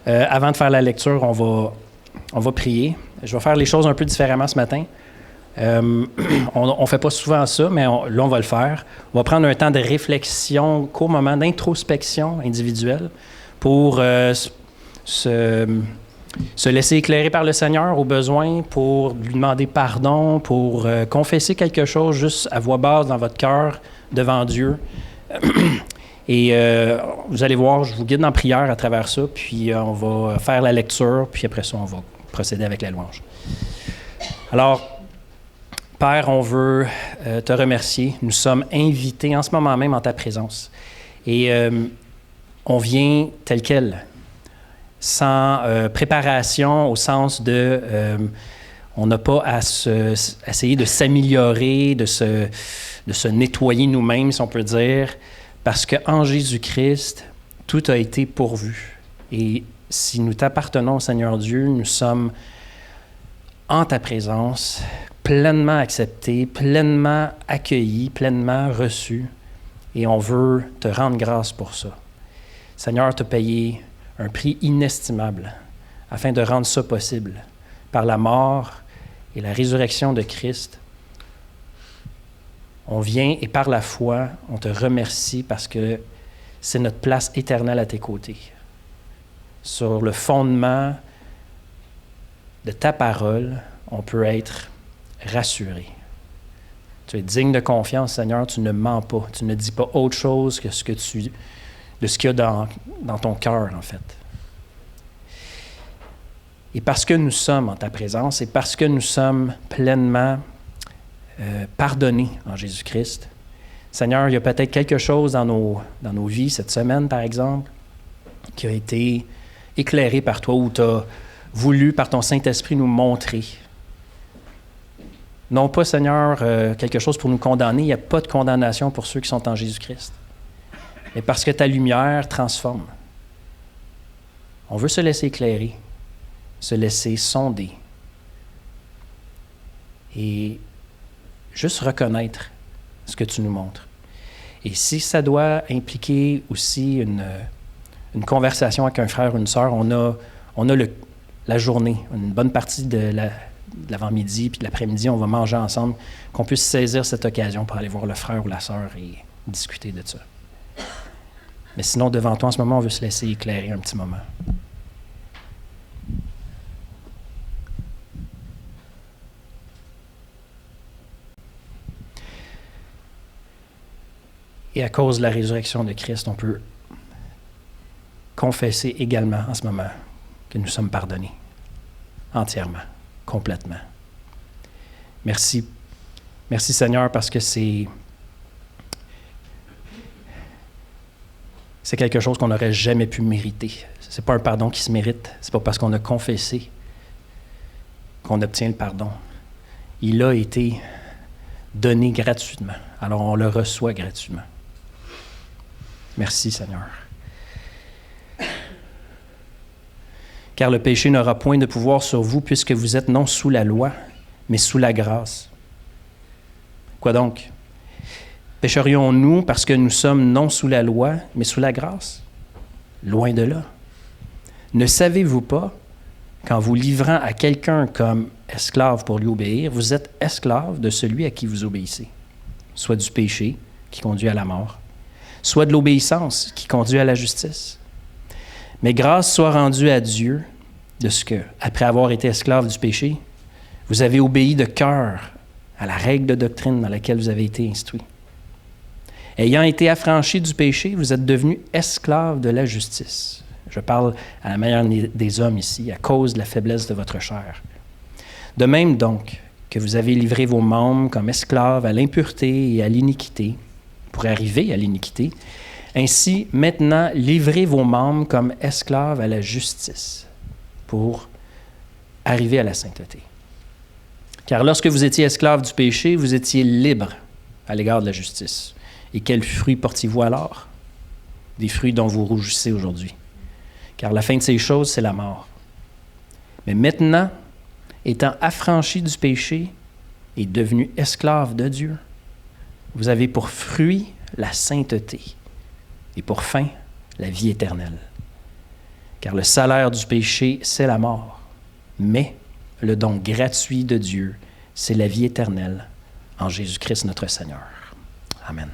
Avant de faire la lecture, on va prier. Je vais faire les choses un peu différemment ce matin. On ne fait pas souvent ça, mais là, on va le faire. On va prendre un temps de réflexion, court moment d'introspection individuelle pour se laisser éclairer par le Seigneur au besoin, pour lui demander pardon, pour confesser quelque chose juste à voix basse dans votre cœur devant Dieu. Et vous allez voir, je vous guide en prière à travers ça, puis on va faire la lecture, puis après ça, on va procéder avec la louange. Alors, Père, on veut te remercier. Nous sommes invités en ce moment même en ta présence. Et on vient tel quel, sans préparation au sens de... on n'a pas à essayer de s'améliorer, de se nettoyer nous-mêmes, si on peut dire, parce qu'en Jésus-Christ, tout a été pourvu. Et si nous t'appartenons, Seigneur Dieu, nous sommes en ta présence, pleinement acceptés, pleinement accueillis, pleinement reçus. Et on veut te rendre grâce pour ça. Seigneur, tu as payé un prix inestimable afin de rendre ça possible. Par la mort et la résurrection de Christ, on vient et par la foi, on te remercie parce que c'est notre place éternelle à tes côtés. Sur le fondement de ta parole, on peut être rassuré. Tu es digne de confiance, Seigneur, tu ne mens pas. Tu ne dis pas autre chose que ce qu'il y a dans ton cœur, en fait. Et parce que nous sommes en ta présence et parce que nous sommes pleinement pardonnés en Jésus-Christ, Seigneur, il y a peut-être quelque chose dans nos vies cette semaine, par exemple, qui a été éclairé par toi ou tu as voulu, par ton Saint-Esprit, nous montrer. Non pas, Seigneur, quelque chose pour nous condamner. Il n'y a pas de condamnation pour ceux qui sont en Jésus-Christ. Mais parce que ta lumière transforme. On veut se laisser éclairer, se laisser sonder. Et juste reconnaître ce que tu nous montres. Et si ça doit impliquer aussi une conversation avec un frère ou une sœur, on a la journée, une bonne partie de l'avant-midi puis de l'après-midi, on va manger ensemble, qu'on puisse saisir cette occasion pour aller voir le frère ou la sœur et discuter de ça. Mais sinon, devant toi, en ce moment, on veut se laisser éclairer un petit moment. Et à cause de la résurrection de Christ, on peut confesser également en ce moment que nous sommes pardonnés entièrement, complètement. Merci. Merci Seigneur parce que c'est quelque chose qu'on n'aurait jamais pu mériter. C'est pas un pardon qui se mérite. C'est pas parce qu'on a confessé qu'on obtient le pardon. Il a été donné gratuitement. Alors on le reçoit gratuitement. Merci Seigneur. Car le péché n'aura point de pouvoir sur vous puisque vous êtes non sous la loi, mais sous la grâce. Quoi donc? Pécherions-nous parce que nous sommes non sous la loi, mais sous la grâce? Loin de là. Ne savez-vous pas qu'en vous livrant à quelqu'un comme esclave pour lui obéir, vous êtes esclave de celui à qui vous obéissez, soit du péché qui conduit à la mort, soit de l'obéissance qui conduit à la justice. Mais grâce soit rendue à Dieu de ce que, après avoir été esclave du péché, vous avez obéi de cœur à la règle de doctrine dans laquelle vous avez été instruits. Ayant été affranchis du péché, vous êtes devenus esclaves de la justice. Je parle à la manière des hommes ici, à cause de la faiblesse de votre chair. De même donc que vous avez livré vos membres comme esclaves à l'impureté et à l'iniquité, pour arriver à l'iniquité, ainsi maintenant livrez vos membres comme esclaves à la justice, pour arriver à la sainteté. Car lorsque vous étiez esclaves du péché, vous étiez libres à l'égard de la justice. Et quels fruits portiez-vous alors? Des fruits dont vous rougissez aujourd'hui. Car la fin de ces choses, c'est la mort. Mais maintenant, étant affranchis du péché et devenus esclaves de Dieu, vous avez pour fruit la sainteté et pour fin la vie éternelle. Car le salaire du péché, c'est la mort. Mais le don gratuit de Dieu, c'est la vie éternelle en Jésus-Christ notre Seigneur. Amen.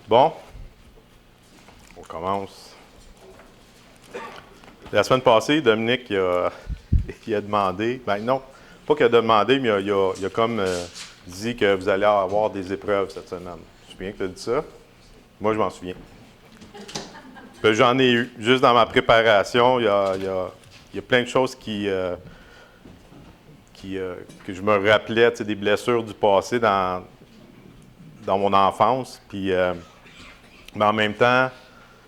Bon, on commence. La semaine passée, Dominique il a demandé, ben non, pas qu'il a demandé, mais il a comme dit que vous allez avoir des épreuves cette semaine. Tu te souviens que tu as dit ça? Moi, je m'en souviens. Ben, j'en ai eu. Juste dans ma préparation, il y a plein de choses que je me rappelais, des blessures du passé dans mon enfance. Puis, mais en même temps, le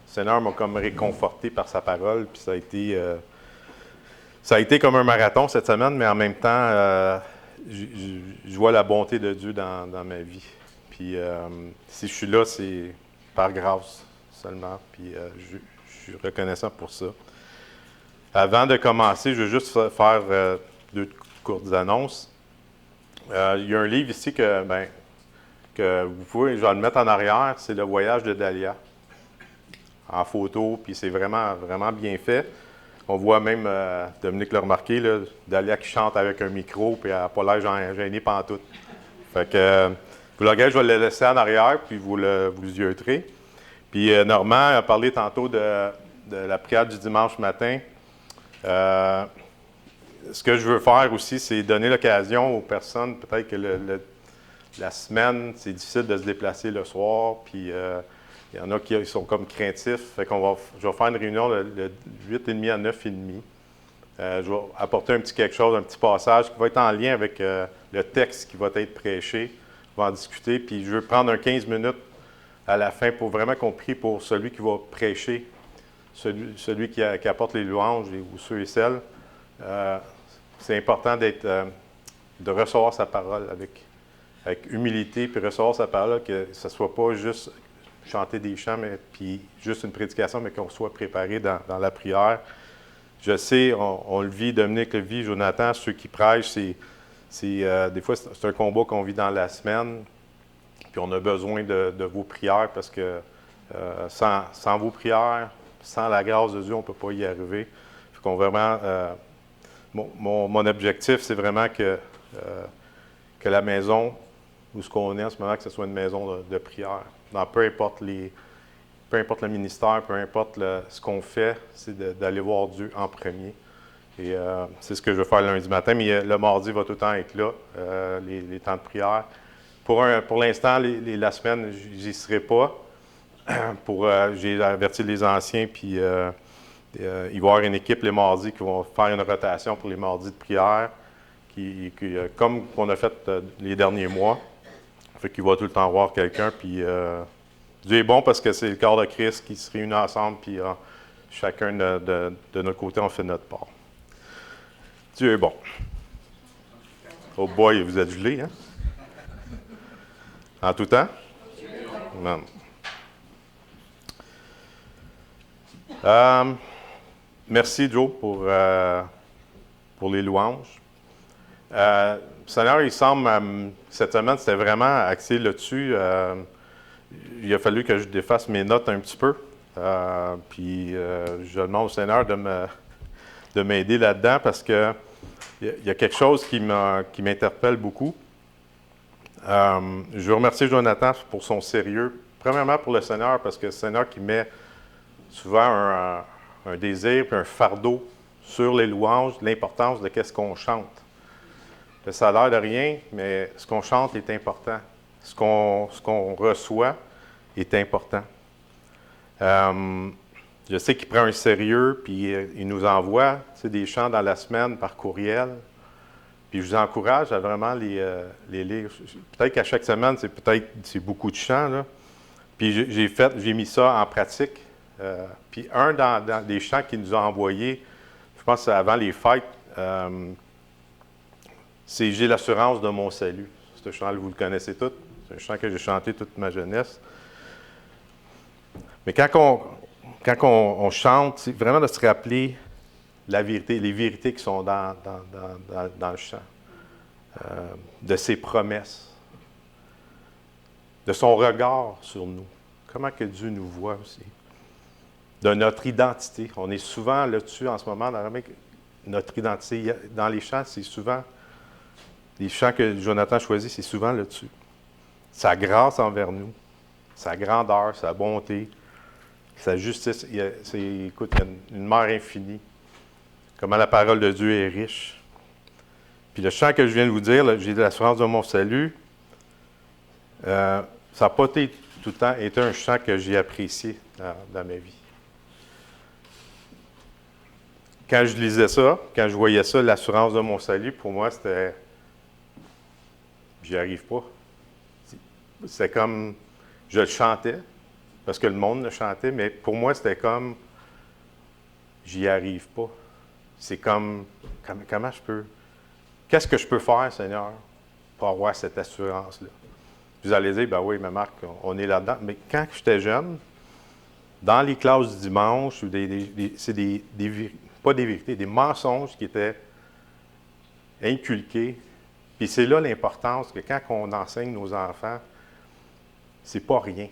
Seigneur m'a comme réconforté par sa parole. Puis ça a été comme un marathon cette semaine, mais en même temps, je vois la bonté de Dieu dans ma vie. Puis si je suis là, c'est par grâce seulement. Puis je suis reconnaissant pour ça. Avant de commencer, je veux juste faire 2 courtes annonces. Il y a un livre ici que vous pouvez, je vais le mettre en arrière, c'est Le voyage de Dalia, en photo, puis c'est vraiment, vraiment bien fait. On voit même, Dominique l'a remarqué, là, Dalia qui chante avec un micro, puis elle n'a pas l'air gênée pantoute. Fait que, vous le regardez, je vais le laisser en arrière, puis vous yeuterez. Puis Normand a parlé tantôt de la prière du dimanche matin. Ce que je veux faire aussi, c'est donner l'occasion aux personnes, peut-être que la semaine, c'est difficile de se déplacer le soir, puis il y en a qui sont comme craintifs. Fait je vais faire une réunion de 8h30 à 9h30. Je vais apporter un petit quelque chose, un petit passage qui va être en lien avec le texte qui va être prêché. On va en discuter, puis je veux prendre 15 minutes à la fin pour vraiment qu'on prie pour celui qui va prêcher, celui qui apporte les louanges ou ceux et celles. C'est important de recevoir sa parole avec humilité, puis recevoir sa parole, que ce ne soit pas juste chanter des chants, puis juste une prédication, mais qu'on soit préparé dans la prière. Je sais, on le vit, Dominique le vit, Jonathan, ceux qui prêchent, des fois, c'est un combat qu'on vit dans la semaine, puis on a besoin de vos prières, parce que sans vos prières, sans la grâce de Dieu, on ne peut pas y arriver. Fait qu'on vraiment, mon objectif, c'est vraiment que la maison où ce qu'on est en ce moment, que ce soit une maison de prière. Dans peu importe le ministère, peu importe ce qu'on fait, c'est d'aller voir Dieu en premier. Et c'est ce que je vais faire lundi matin, mais le mardi va tout le temps être là, les temps de prière. Pour l'instant, la semaine, j'y serai pas. J'ai averti les anciens, puis il va y avoir une équipe les mardis qui vont faire une rotation pour les mardis de prière, comme on a fait les derniers mois. Fait qu'il va tout le temps voir quelqu'un, puis Dieu est bon parce que c'est le corps de Christ qui se réunit ensemble, puis chacun de notre côté, on fait notre part. Dieu est bon. Oh boy, vous êtes gelés, hein? En tout temps? Amen. Merci, Joe, pour les louanges. Le Seigneur, il semble, cette semaine, c'était vraiment axé là-dessus. Il a fallu que je défasse mes notes un petit peu. Puis je demande au Seigneur de m'aider là-dedans parce que il y a quelque chose qui m'interpelle beaucoup. Je veux remercier Jonathan pour son sérieux. Premièrement pour le Seigneur, parce que le Seigneur qui met souvent un désir et un fardeau sur les louanges, l'importance de qu'est-ce qu'on chante. Ça a l'air de rien, mais ce qu'on chante est important. Ce qu'on reçoit est important. Je sais qu'il prend un sérieux, puis il nous envoie des chants dans la semaine par courriel. Puis je vous encourage à vraiment les lire. Peut-être qu'à chaque semaine, c'est beaucoup de chants, là. Puis j'ai mis ça en pratique. Puis un dans les chants qu'il nous a envoyés, je pense que c'est avant les fêtes, c'est « J'ai l'assurance de mon salut ». Ce chant, vous le connaissez tous. C'est un chant que j'ai chanté toute ma jeunesse. Mais quand on chante, c'est vraiment de se rappeler la vérité, les vérités qui sont dans le chant, de ses promesses. de son regard sur nous. Comment que Dieu nous voit aussi. De notre identité. On est souvent là-dessus en ce moment, notre identité. Dans les chants, c'est souvent, les chants que Jonathan choisit, c'est souvent là-dessus. Sa grâce envers nous, sa grandeur, sa bonté, sa justice. Écoute, il y a une mer infinie. Comment la parole de Dieu est riche. Puis le chant que je viens de vous dire, là, j'ai de l'assurance de mon salut, ça n'a pas été tout le temps été un chant que j'ai apprécié dans ma vie. Quand je lisais ça, quand je voyais ça, l'assurance de mon salut, pour moi, c'était... J'y arrive pas. C'était comme... Je le chantais, parce que le monde le chantait, mais pour moi, c'était comme... J'y arrive pas. C'est comme... Comment je peux... Qu'est-ce que je peux faire, Seigneur, pour avoir cette assurance-là? Vous allez dire, ben oui, mais Marc, on est là-dedans. Mais quand j'étais jeune, dans les classes du dimanche, c'est pas des vérités, des mensonges qui étaient inculqués. Puis c'est là l'importance que quand on enseigne nos enfants, c'est pas rien.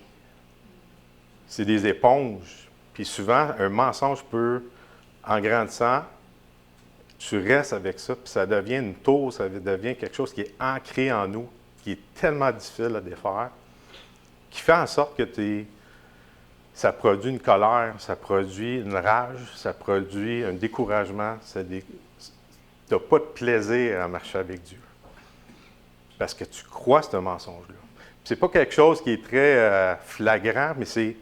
C'est des éponges. Puis souvent, un mensonge peut, en grandissant, tu restes avec ça, puis ça devient une tour, ça devient quelque chose qui est ancré en nous, qui est tellement difficile à défaire, qui fait en sorte que ça produit une colère, ça produit une rage, ça produit un découragement. Tu n'as pas de plaisir à marcher avec Dieu. Parce que tu crois ce mensonge-là. Ce n'est pas quelque chose qui est très flagrant, mais c'est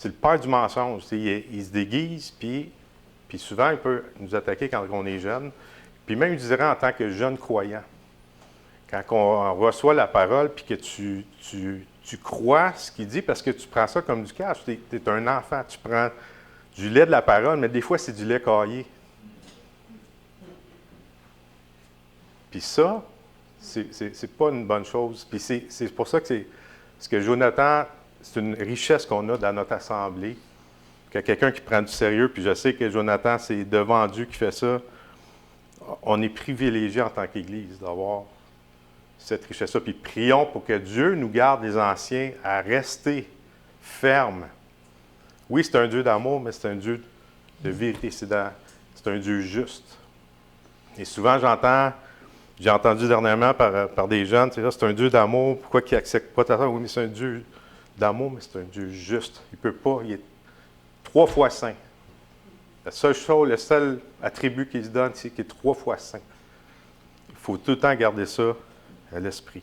le père du mensonge. Il se déguise, puis souvent, il peut nous attaquer quand on est jeune. Puis même, il dirait en tant que jeune croyant. Quand on reçoit la parole, puis que tu crois ce qu'il dit, parce que tu prends ça comme du cash. Tu es un enfant, tu prends du lait de la parole, mais des fois, c'est du lait caillé. Puis ça, c'est pas une bonne chose. Puis c'est pour ça que ce que Jonathan, c'est une richesse qu'on a dans notre assemblée. Qu'il y a quelqu'un qui prend du sérieux, puis je sais que Jonathan, c'est devant Dieu qui fait ça. On est privilégié en tant qu'Église d'avoir cette richesse-là. Puis prions pour que Dieu nous garde, les anciens, à rester fermes. Oui, c'est un Dieu d'amour, mais c'est un Dieu de vérité. C'est un Dieu juste. Et souvent, j'ai entendu dernièrement par des jeunes, c'est un Dieu d'amour, pourquoi il n'accepte pas ta foi? Oui, mais c'est un Dieu d'amour, mais c'est un Dieu juste. Il ne peut pas, il est 3 fois saint. La seule chose, le seul attribut qu'il se donne, c'est qu'il est 3 fois saint. Il faut tout le temps garder ça à l'esprit.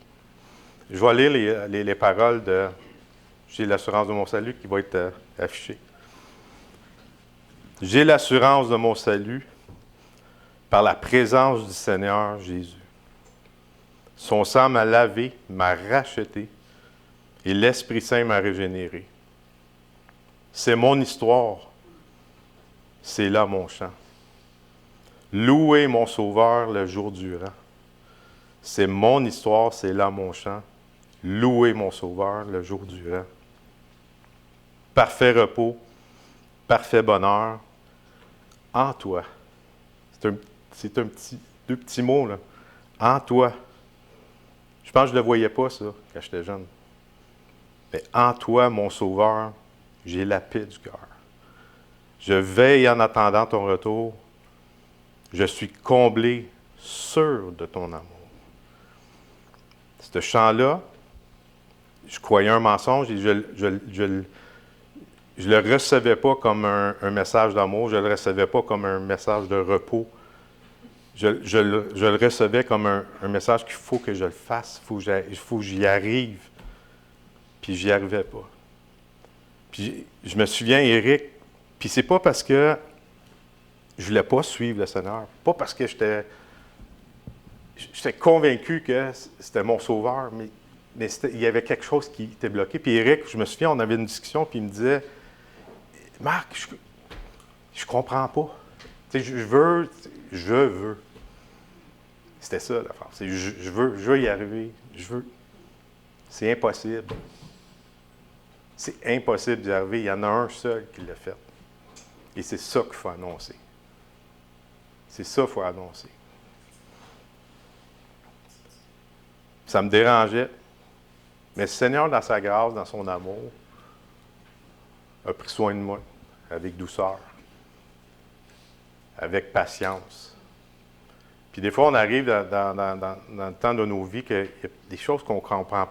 Je vais lire les paroles de « J'ai l'assurance de mon salut » qui va être affichée. « J'ai l'assurance de mon salut par la présence du Seigneur Jésus. Son sang m'a lavé, m'a racheté, et l'Esprit Saint m'a régénéré. C'est mon histoire, c'est là mon chant. Louez mon Sauveur le jour durant. C'est mon histoire, c'est là mon chant. Louez mon Sauveur le jour durant. Parfait repos, parfait bonheur, en toi. » C'est deux petits mots, là. En toi. Je pense que je ne le voyais pas, ça, quand j'étais jeune. Mais en toi, mon Sauveur, j'ai la paix du cœur. Je veille en attendant ton retour. Je suis comblé, sûr de ton amour. Ce chant-là, je croyais un mensonge et je le recevais pas comme un message d'amour, je le recevais pas comme un message de repos. Je le recevais comme un message qu'il faut que je le fasse, il faut que j'y arrive. Puis j'y arrivais pas. Puis je me souviens, Éric, puis c'est pas parce que je voulais pas suivre le Seigneur, pas parce que j'étais convaincu que c'était mon sauveur, mais il y avait quelque chose qui était bloqué. Puis Éric, je me souviens, on avait une discussion, puis il me disait, « Marc, je comprends pas. Tu sais, je veux. » C'était ça l'affaire. C'est je veux y arriver. C'est impossible. C'est impossible d'y arriver. Il y en a un seul qui l'a fait. Et c'est ça qu'il faut annoncer. C'est ça qu'il faut annoncer. Ça me dérangeait. Mais le Seigneur, dans sa grâce, dans son amour, a pris soin de moi avec douceur, avec patience. Puis des fois, on arrive dans le temps de nos vies qu'il y a des choses qu'on ne comprend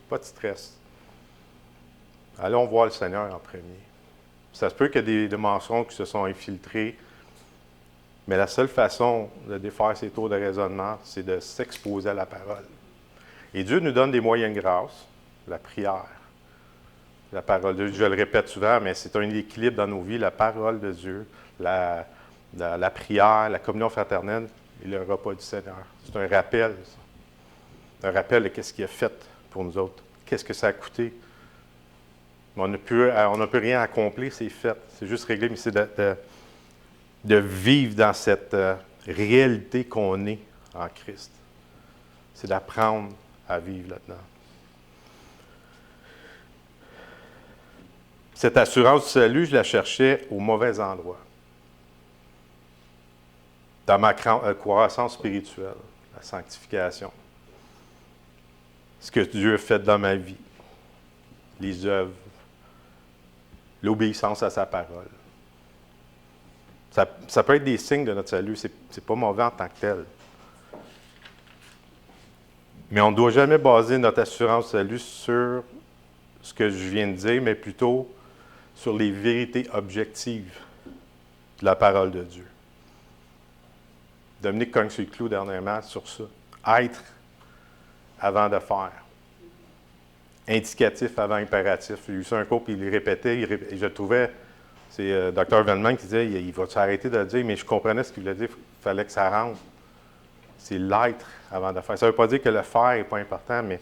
pas de stress. Allons voir le Seigneur en premier. Ça se peut qu'il y ait des mensonges qui se sont infiltrés, mais la seule façon de défaire ces tours de raisonnement, c'est de s'exposer à la parole. Et Dieu nous donne des moyens de grâce, la prière, la parole de Dieu. Je le répète souvent, mais c'est un équilibre dans nos vies, la parole de Dieu, la prière, la communion fraternelle et le repas du Seigneur. C'est un rappel, ça. Un rappel de ce qu'il a fait pour nous autres. Qu'est-ce que ça a coûté? On n'a plus rien accompli, c'est fait. C'est juste réglé, mais c'est de vivre dans cette réalité qu'on est en Christ. C'est d'apprendre à vivre là-dedans. Cette assurance du salut, je la cherchais au mauvais endroit. Dans ma croissance spirituelle, la sanctification. Ce que Dieu a fait dans ma vie. Les œuvres. L'obéissance à sa parole. Ça peut être des signes de notre salut. C'est pas mauvais en tant que tel. Mais on ne doit jamais baser notre assurance du salut sur ce que je viens de dire, mais plutôt sur les vérités objectives de la parole de Dieu. Dominique cogne sur le clou dernièrement sur ça. Être avant de faire. Indicatif avant impératif. J'ai eu ça un cours, puis il répétait, et je trouvais, c'est Dr. Venman qui disait, il va s'arrêter de le dire, mais je comprenais ce qu'il voulait dire, il fallait que ça rentre. C'est l'être avant de faire. Ça ne veut pas dire que le faire n'est pas important, mais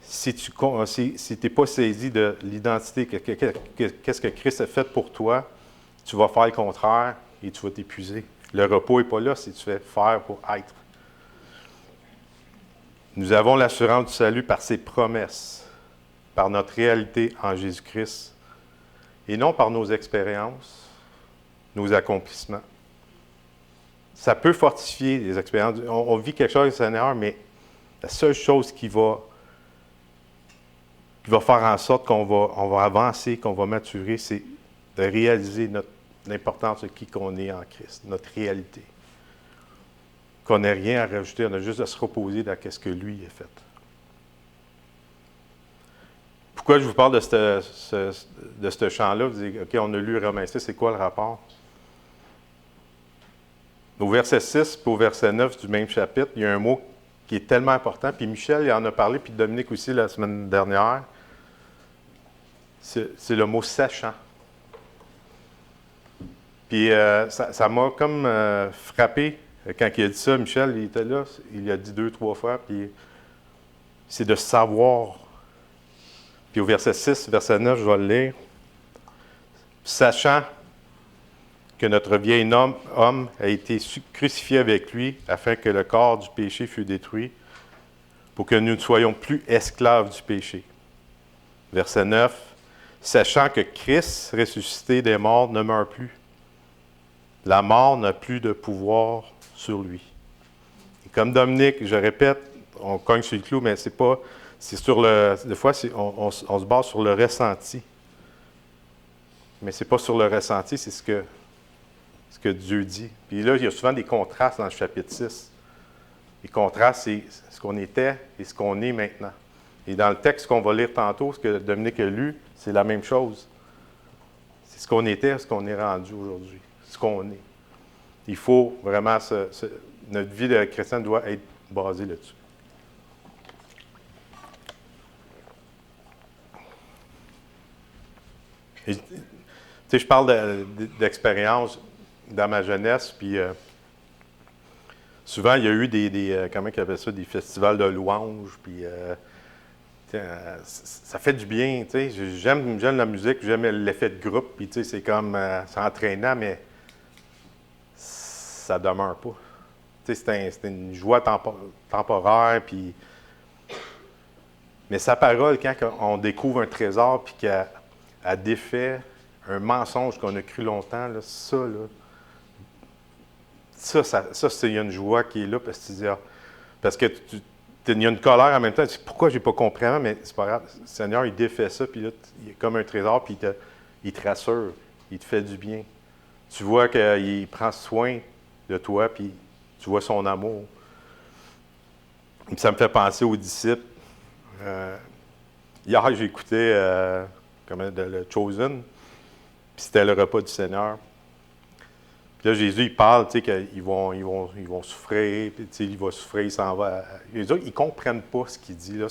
si tu n'es pas saisi de l'identité, qu'est-ce que Christ a fait pour toi, tu vas faire le contraire et tu vas t'épuiser. Le repos n'est pas là si tu fais faire pour être. Nous avons l'assurance du salut par ses promesses, par notre réalité en Jésus-Christ, et non par nos expériences, nos accomplissements. Ça peut fortifier les expériences. On vit quelque chose avec le Seigneur, mais la seule chose qui va faire en sorte qu'on va avancer, qu'on va maturer, c'est de réaliser l'importance de qui qu'on est en Christ, notre réalité. Qu'on n'a rien à rajouter, on a juste à se reposer dans ce que lui a fait. Pourquoi je vous parle de ce chant-là? Vous dites, OK, on a lu Romains 6, c'est quoi le rapport? Au verset 6 et au verset 9 du même chapitre, il y a un mot qui est tellement important, puis Michel il en a parlé, puis Dominique aussi la semaine dernière. C'est le mot « sachant ». Puis ça m'a comme frappé quand il a dit ça. Michel, il était là, il a dit 2-3 fois, puis c'est de savoir. Puis au verset 6, verset 9, je vais le lire. « Sachant que notre vieil homme a été crucifié avec lui, afin que le corps du péché fût détruit, pour que nous ne soyons plus esclaves du péché. » Verset 9. « Sachant que Christ, ressuscité des morts, ne meurt plus. La mort n'a plus de pouvoir sur lui. » Et comme Dominique, je répète, on cogne sur le clou, mais c'est pas... C'est sur des fois, on se base sur le ressenti. Mais c'est pas sur le ressenti, c'est ce que Dieu dit. Puis là, il y a souvent des contrastes dans le chapitre 6. Les contrastes, c'est ce qu'on était et ce qu'on est maintenant. Et dans le texte qu'on va lire tantôt, ce que Dominique a lu, c'est la même chose. C'est ce qu'on était et ce qu'on est rendu aujourd'hui. Ce qu'on est. Il faut vraiment... notre vie de chrétien doit être basée là-dessus. Tu sais, je parle d'expérience dans ma jeunesse, puis souvent, il y a eu comment ils appellent ça, des festivals de louanges, puis ça fait du bien, tu sais. J'aime la musique, j'aime l'effet de groupe, puis tu sais, c'est comme, c'est entraînant, mais ça demeure pas. Tu sais, c'est une joie temporaire, puis... Mais sa parole, quand on découvre un trésor, puis qu'elle défait un mensonge qu'on a cru longtemps, là, il y a une joie qui est là, parce que tu dis, parce que tu il y a une colère en même temps. Tu dis, pourquoi je n'ai pas compris avant? Mais c'est pas grave. Le Seigneur, il défait ça, puis là, il est comme un trésor, puis il te rassure. Il te fait du bien. Tu vois qu'il prend soin de toi, puis tu vois son amour. Et ça me fait penser aux disciples. Hier, j'ai écouté le Chosen, puis c'était le repas du Seigneur. Puis là, Jésus, il parle, tu sais, qu'ils vont souffrir, puis tu sais, il va souffrir, il s'en va. Les autres, ils ne comprennent pas ce qu'il dit. Là.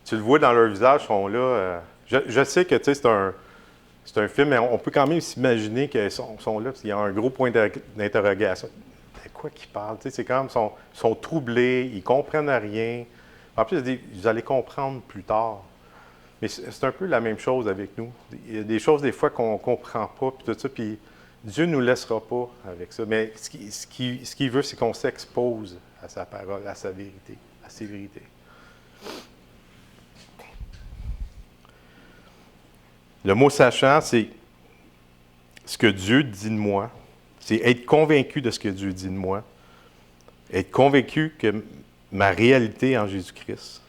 Tu le vois dans leur visage, ils sont là. Je sais que, tu sais, c'est un film, mais on peut quand même s'imaginer qu'ils sont là, parce qu'il y a un gros point d'interrogation. De quoi qu'ils parlent? Tu sais, c'est comme, ils sont troublés, ils ne comprennent rien. En plus, il dit, vous allez comprendre plus tard. Mais c'est un peu la même chose avec nous. Il y a des choses, des fois, qu'on ne comprend pas, puis tout ça, puis Dieu ne nous laissera pas avec ça. Mais ce qu'il veut, c'est qu'on s'expose à sa parole, à sa vérité, à ses vérités. Le mot sachant, c'est ce que Dieu dit de moi. C'est être convaincu de ce que Dieu dit de moi. Être convaincu que ma réalité est en Jésus-Christ.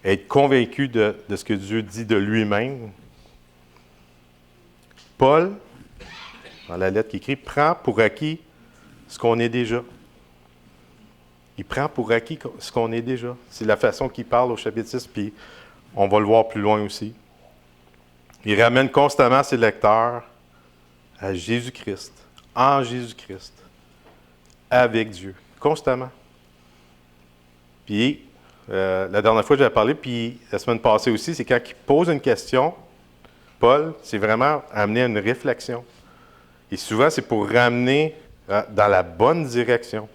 Être convaincu de ce que Dieu dit de lui-même. Paul, dans la lettre qu'il écrit, prend pour acquis ce qu'on est déjà. Il prend pour acquis ce qu'on est déjà. C'est la façon qu'il parle au chapitre 6, puis on va le voir plus loin aussi. Il ramène constamment ses lecteurs à Jésus-Christ, en Jésus-Christ, avec Dieu, constamment. Puis, la dernière fois, j'avais parlé, puis la semaine passée aussi, c'est quand il pose une question, Paul, c'est vraiment amener à une réflexion. Et souvent, c'est pour ramener dans la bonne direction.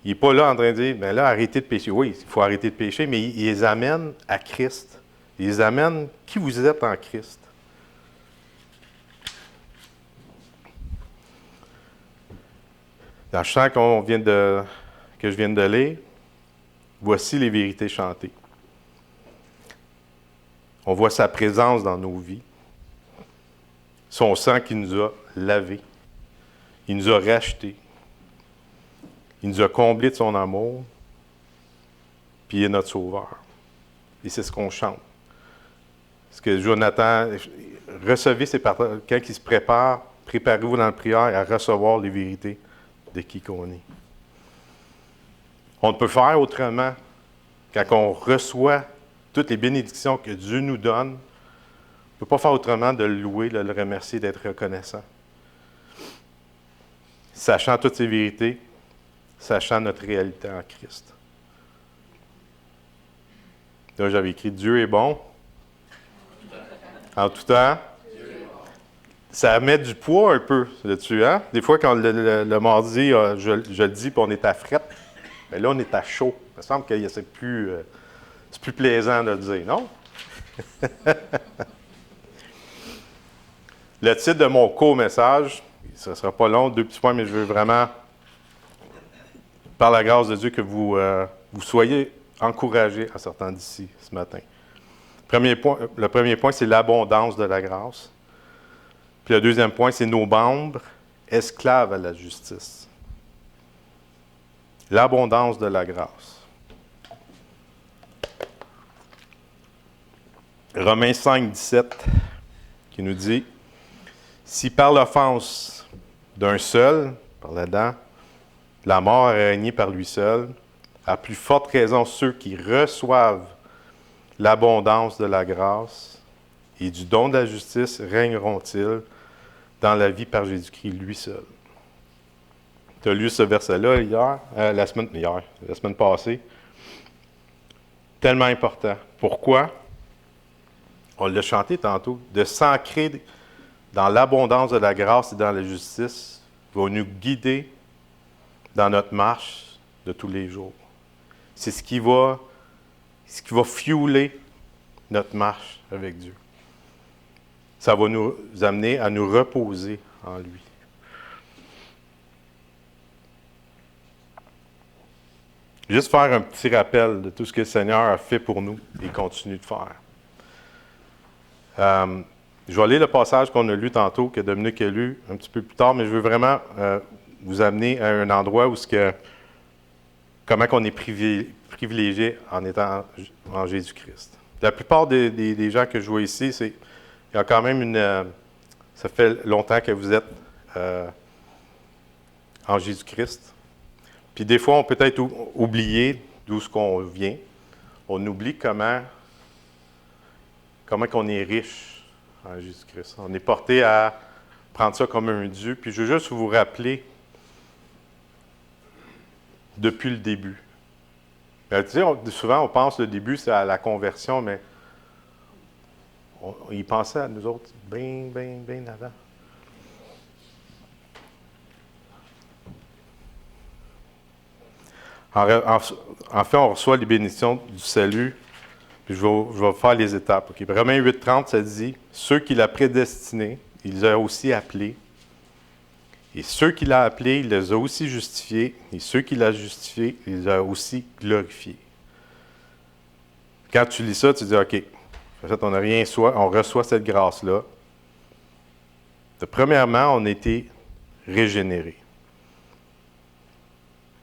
Il n'est pas là en train de dire, bien là, arrêtez de pécher. Oui, il faut arrêter de pécher, mais il les amène à Christ. Il les amène qui vous êtes en Christ. Dans le chant que je viens de lire, voici les vérités chantées. On voit sa présence dans nos vies. Son sang qui nous a lavés. Il nous a rachetés. Il nous a comblés de son amour. Puis il est notre sauveur. Et c'est ce qu'on chante. Ce que Jonathan, recevez ces paroles. Quand il se prépare, préparez-vous dans la prière à recevoir les vérités de qui qu'on est. On ne peut faire autrement quand on reçoit toutes les bénédictions que Dieu nous donne. On ne peut pas faire autrement de le louer, de le remercier, d'être reconnaissant. Sachant toutes ces vérités, sachant notre réalité en Christ. Là, j'avais écrit « Dieu est bon ». En tout temps, ça met du poids un peu là-dessus. Hein? Des fois, quand le mardi, je le dis, puis on est à frette, mais là, on est à chaud. Il me semble que c'est plus plaisant de le dire, non? Le titre de mon court-message, ce ne sera pas long, 2 petits points, mais je veux vraiment, par la grâce de Dieu, que vous soyez encouragés en sortant d'ici ce matin. Le premier point, c'est l'abondance de la grâce. Puis le deuxième point, c'est nos membres esclaves à la justice. L'abondance de la grâce. Romains 5, 17, qui nous dit « Si par l'offense d'un seul, par l'Adam, la mort a régné par lui seul, à plus forte raison ceux qui reçoivent l'abondance de la grâce et du don de la justice régneront-ils dans la vie par Jésus-Christ, lui seul. » Tu as lu ce verset-là la semaine passée. Tellement important. Pourquoi? On l'a chanté tantôt. De s'ancrer dans l'abondance de la grâce et dans la justice va nous guider dans notre marche de tous les jours. C'est ce qui va fueler notre marche avec Dieu. Ça va nous amener à nous reposer en lui. Juste faire un petit rappel de tout ce que le Seigneur a fait pour nous et continue de faire. Je vais lire le passage qu'on a lu tantôt, que Dominique a lu un petit peu plus tard, mais je veux vraiment vous amener à un endroit où comment on est privilégié en étant en Jésus-Christ. La plupart des gens que je vois ici, il y a quand même ça fait longtemps que vous êtes en Jésus-Christ. Puis des fois, on peut être oublié d'où ce qu'on vient. On oublie comment qu'on est riche en Jésus-Christ. On est porté à prendre ça comme un dû. Puis je veux juste vous rappeler depuis le début. Tu sais, souvent, on pense que le début, c'est à la conversion, mais il pensait à nous autres bien avant. En fait, on reçoit les bénédictions du salut, puis je vais faire les étapes. Okay? Romains 8,30, ça dit « Ceux qu'il a prédestinés, il les a aussi appelés. Et ceux qu'il a appelés, il les a aussi justifiés. Et ceux qu'il a justifiés, il les a aussi glorifiés. » Quand tu lis ça, tu dis « OK, en fait, on reçoit cette grâce-là. » Premièrement, on a été régénérés.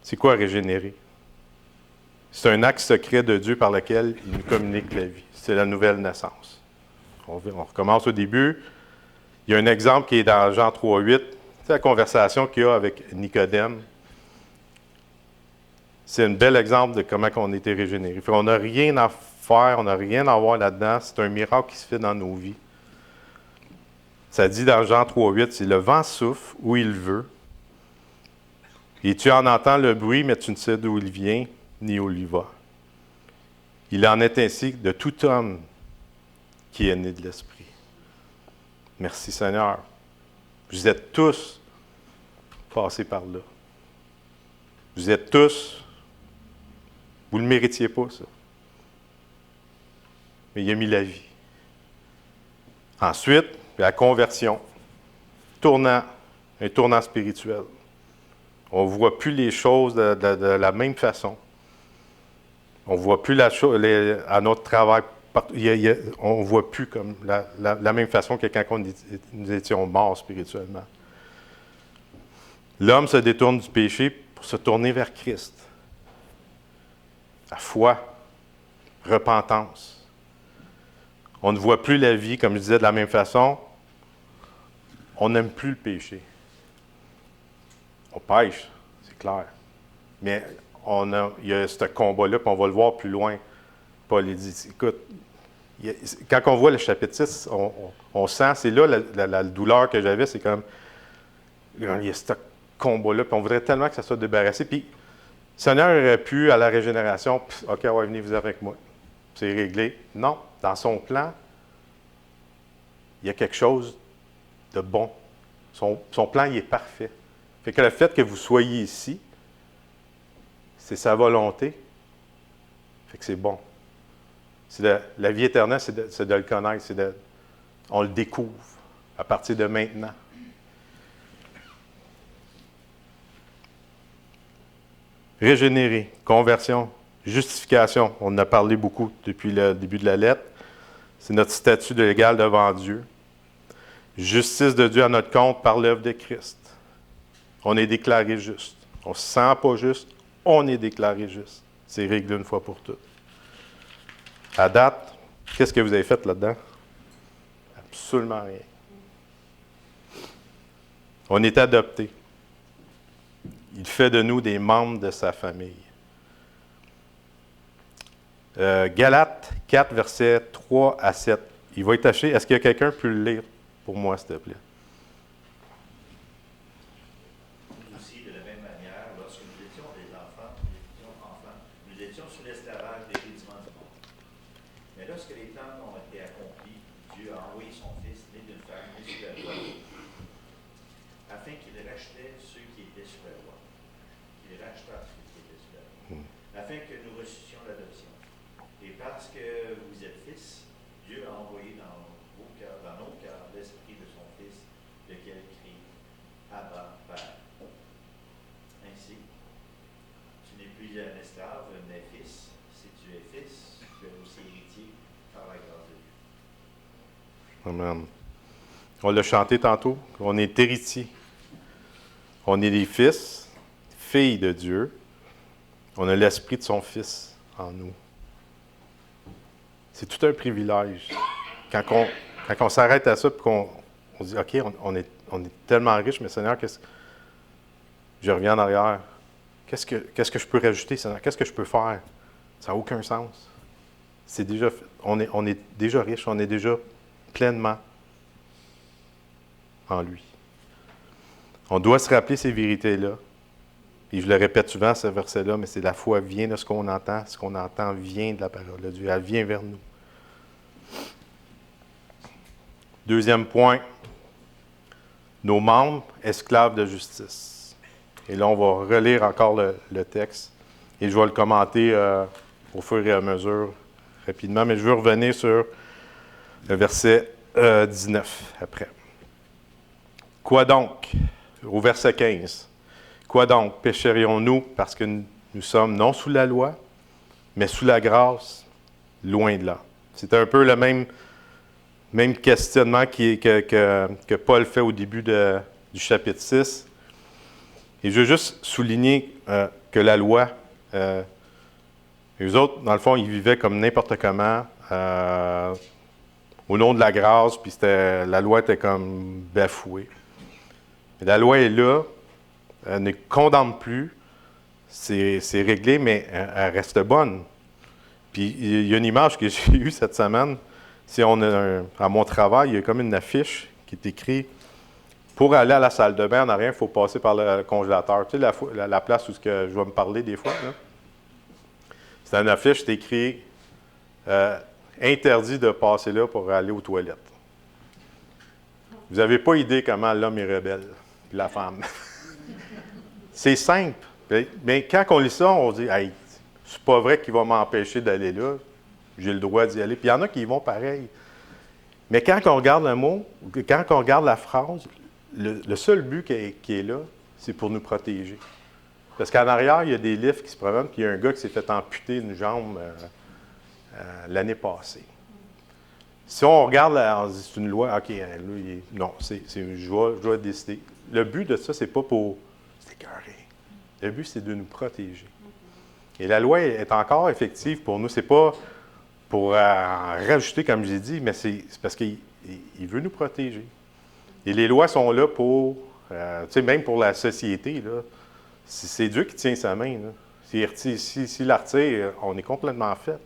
C'est quoi régénérer? C'est un acte secret de Dieu par lequel il nous communique la vie. C'est la nouvelle naissance. On recommence au début. Il y a un exemple qui est dans Jean 3,8. C'est la conversation qu'il y a avec Nicodème. C'est un bel exemple de comment on a été régénéré. On n'a rien à faire, on n'a rien à voir là-dedans. C'est un miracle qui se fait dans nos vies. Ça dit dans Jean 3,8, c'est « Le vent souffle où il veut. Et tu en entends le bruit, mais tu ne sais d'où il vient, ni où il va. Il en est ainsi de tout homme qui est né de l'Esprit. » Merci Seigneur. Vous êtes tous passés par là. Vous êtes tous, vous ne le méritiez pas, ça. Mais il a mis la vie. Ensuite, la conversion. Un tournant spirituel. On ne voit plus les choses de la même façon. On ne voit plus à notre travail. On ne voit plus comme la même façon que quand nous étions morts spirituellement. L'homme se détourne du péché pour se tourner vers Christ. La foi, repentance. On ne voit plus la vie, comme je disais, de la même façon. On n'aime plus le péché. On pêche, c'est clair. Mais il y a ce combat-là, puis on va le voir plus loin. Paul dit, écoute, quand on voit le chapitre 6, on sent, c'est là la douleur que j'avais, c'est comme, il y a ce combat-là, puis on voudrait tellement que ça soit débarrassé. Puis, le Seigneur aurait pu, à la régénération, OK, ouais, venez vous avec moi. C'est réglé. Non, dans son plan, il y a quelque chose de bon. Son plan, il est parfait. Fait que le fait que vous soyez ici, c'est sa volonté. Fait que c'est bon. La vie éternelle, c'est de le connaître. On le découvre à partir de maintenant. Régénérer, conversion, justification. On en a parlé beaucoup depuis le début de la lettre. C'est notre statut de légal devant Dieu. Justice de Dieu à notre compte par l'œuvre de Christ. On est déclaré juste. On ne se sent pas juste, on est déclaré juste. C'est réglé une fois pour toutes. À date, qu'est-ce que vous avez fait là-dedans? Absolument rien. On est adoptés. Il fait de nous des membres de sa famille. Galates 4, versets 3 à 7. Il va être taché. Est-ce qu'il y a quelqu'un qui peut le lire pour moi, s'il te plaît? Aussi, de la même manière, lorsque nous étions enfants, nous étions sous l'esclavage des rudiments du monde. Mais lorsque les temps ont été accomplis, Dieu a envoyé son Fils, né d'une femme, né sous la loi, afin qu'il rachetait ceux qui étaient sous la loi. Qu'il racheta ceux qui étaient sous la loi. Afin que nous reçussions l'adoption. Et parce que vous êtes fils, Dieu a envoyé dans nos cœurs l'esprit de son Fils, lequel crie Abba, Père. Ainsi, tu n'es plus un esclave, mais fils. Si tu es fils, tu es aussi héritier par la grâce de Dieu. Amen. On l'a chanté tantôt. On est héritier. On est des fils, filles de Dieu. On a l'esprit de son Fils en nous. C'est tout un privilège. Quand on s'arrête à ça et qu'on dit, OK, on est tellement riche, mais Seigneur, je reviens en arrière. Qu'est-ce que je peux rajouter, Seigneur? Qu'est-ce que je peux faire? Ça n'a aucun sens. C'est déjà fait. On est déjà riche, on est déjà pleinement en lui. On doit se rappeler ces vérités-là. Et je le répète souvent, ce verset-là, mais c'est la foi vient de ce qu'on entend. Ce qu'on entend vient de la parole de Dieu. Elle vient vers nous. Deuxième point, nos membres esclaves de justice. Et là, on va relire encore le texte. Et je vais le commenter au fur et à mesure, rapidement. Mais je veux revenir sur le verset 19 après. Quoi donc? Au verset 15. Quoi donc? Pécherions-nous parce que nous sommes non sous la loi, mais sous la grâce, loin de là. C'est un peu le même questionnement que Paul fait au début du chapitre 6. Et je veux juste souligner que la loi, eux autres, dans le fond, ils vivaient comme n'importe comment, au nom de la grâce, puis la loi était comme bafouée. Et la loi est là, elle ne condamne plus, c'est réglé, mais elle reste bonne. Puis il y a une image que j'ai eue cette semaine. Si on a à mon travail, il y a comme une affiche qui est écrite « Pour aller à la salle de bain, en arrière, il faut passer par le congélateur. » Tu sais, la place où je vais me parler des fois, là. C'est une affiche, c'est écrit interdit de passer là pour aller aux toilettes. » Vous n'avez pas idée comment l'homme est rebelle, puis la femme. C'est simple. Mais quand on lit ça, on dit « Hey, c'est pas vrai qu'il va m'empêcher d'aller là. J'ai le droit d'y aller. » Puis il y en a qui y vont pareil. Mais quand on regarde le mot, quand on regarde la phrase, le seul but qui est là, c'est pour nous protéger. Parce qu'en arrière, il y a des livres qui se promènent, puis il y a un gars qui s'est fait amputer une jambe l'année passée. Si on regarde, on dit c'est une loi, OK, là, non, je vais décider. Le but de ça, c'est pas pour s'écœurer. Le but, c'est de nous protéger. Et la loi est encore effective pour nous. C'est pas pour rajouter, comme j'ai dit, mais c'est parce qu'il veut nous protéger. Et les lois sont là pour, tu sais, même pour la société, là, c'est Dieu qui tient sa main. Là. S'il la retire, on est complètement fait.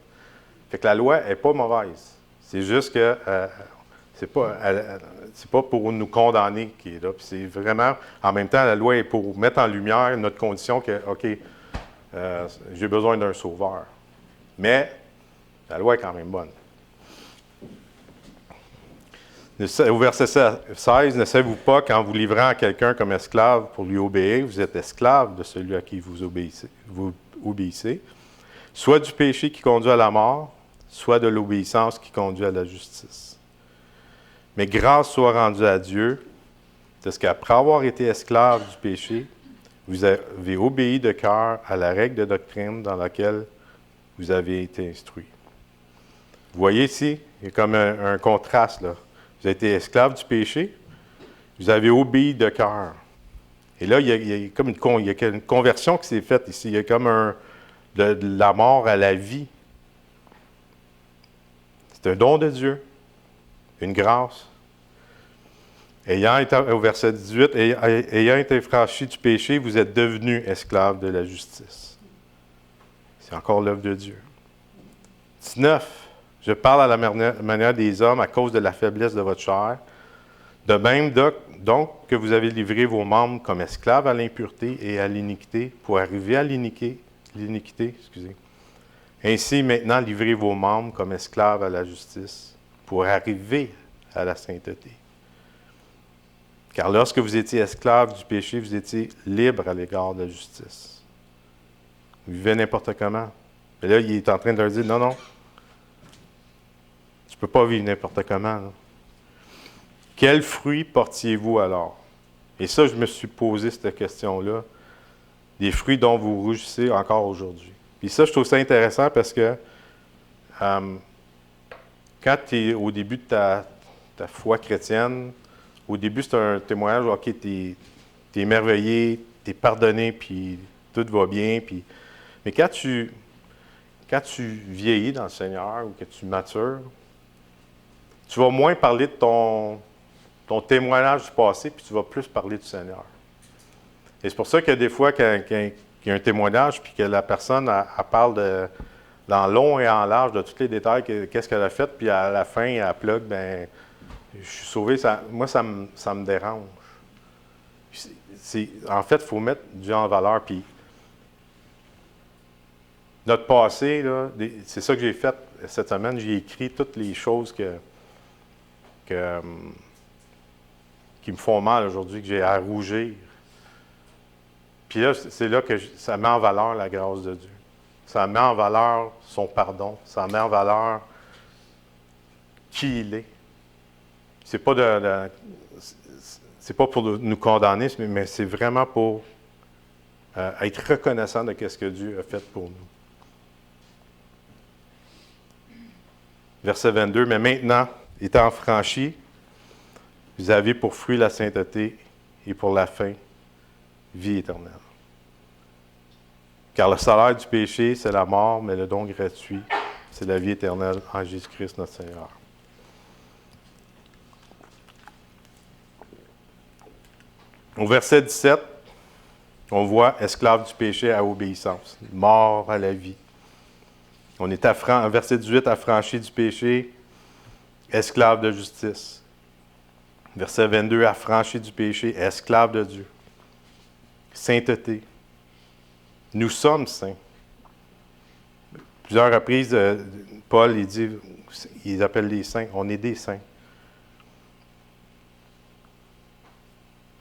Fait que la loi n'est pas mauvaise. C'est juste que c'est pas pour nous condamner qui est là. Puis c'est vraiment, en même temps, la loi est pour mettre en lumière notre condition que, OK, j'ai besoin d'un sauveur. Mais la loi est quand même bonne. Au verset 16, « Ne savez-vous pas qu'en vous livrant à quelqu'un comme esclave pour lui obéir, vous êtes esclave de celui à qui vous obéissez, soit du péché qui conduit à la mort, soit de l'obéissance qui conduit à la justice. Mais grâce soit rendue à Dieu, parce qu'après avoir été esclave du péché, vous avez obéi de cœur à la règle de doctrine dans laquelle vous avez été instruit. » Vous voyez ici, il y a comme un contraste, là. Vous avez été esclave du péché, vous avez obéi de cœur. Et là, il y a comme une conversion qui s'est faite ici. Il y a comme de la mort à la vie. C'est un don de Dieu, une grâce. Au verset 18, ayant été franchi du péché, vous êtes devenus esclaves de la justice. C'est encore l'œuvre de Dieu. 19. Je parle à la manière des hommes à cause de la faiblesse de votre chair. De même, donc, que vous avez livré vos membres comme esclaves à l'impureté et à l'iniquité pour arriver à l'iniquité. Ainsi, maintenant, livrez vos membres comme esclaves à la justice pour arriver à la sainteté. Car lorsque vous étiez esclaves du péché, vous étiez libres à l'égard de la justice. Vous vivez n'importe comment. Mais là, il est en train de leur dire, non. Tu ne peux pas vivre n'importe comment. Là. Quel fruit portiez-vous alors? Et ça, je me suis posé cette question-là. Des fruits dont vous rougissez encore aujourd'hui. Puis ça, je trouve ça intéressant parce que quand tu es au début de ta foi chrétienne, au début, c'est un témoignage, OK, tu es émerveillé, tu es pardonné, puis tout va bien, puis Mais quand tu vieillis dans le Seigneur ou que tu matures, tu vas moins parler de ton témoignage du passé, puis tu vas plus parler du Seigneur. Et c'est pour ça que des fois, qu'il y a un témoignage, puis que la personne elle parle dans long et en large de tous les détails, qu'est-ce qu'elle a fait, puis à la fin, elle plug, ben je suis sauvé. Moi, ça me dérange. En fait, il faut mettre Dieu en valeur. Puis notre passé, là, c'est ça que j'ai fait cette semaine. J'ai écrit toutes les choses qui me font mal aujourd'hui, que j'ai à rougir. Puis là, c'est là que ça met en valeur la grâce de Dieu. Ça met en valeur son pardon. Ça met en valeur qui il est. C'est pas c'est pas pour nous condamner, mais c'est vraiment pour être reconnaissant de ce que Dieu a fait pour nous. Verset 22, « Mais maintenant, étant franchis, vous avez pour fruit la sainteté et pour la fin, vie éternelle. Car le salaire du péché, c'est la mort, mais le don gratuit, c'est la vie éternelle en Jésus-Christ notre Seigneur. » Au verset 17, on voit « esclave du péché à obéissance », mort à la vie. On est verset 18, affranchi du péché, esclave de justice. Verset 22, affranchi du péché, esclave de Dieu. Sainteté. Nous sommes saints. Plusieurs reprises, Paul, il appelle les saints. On est des saints.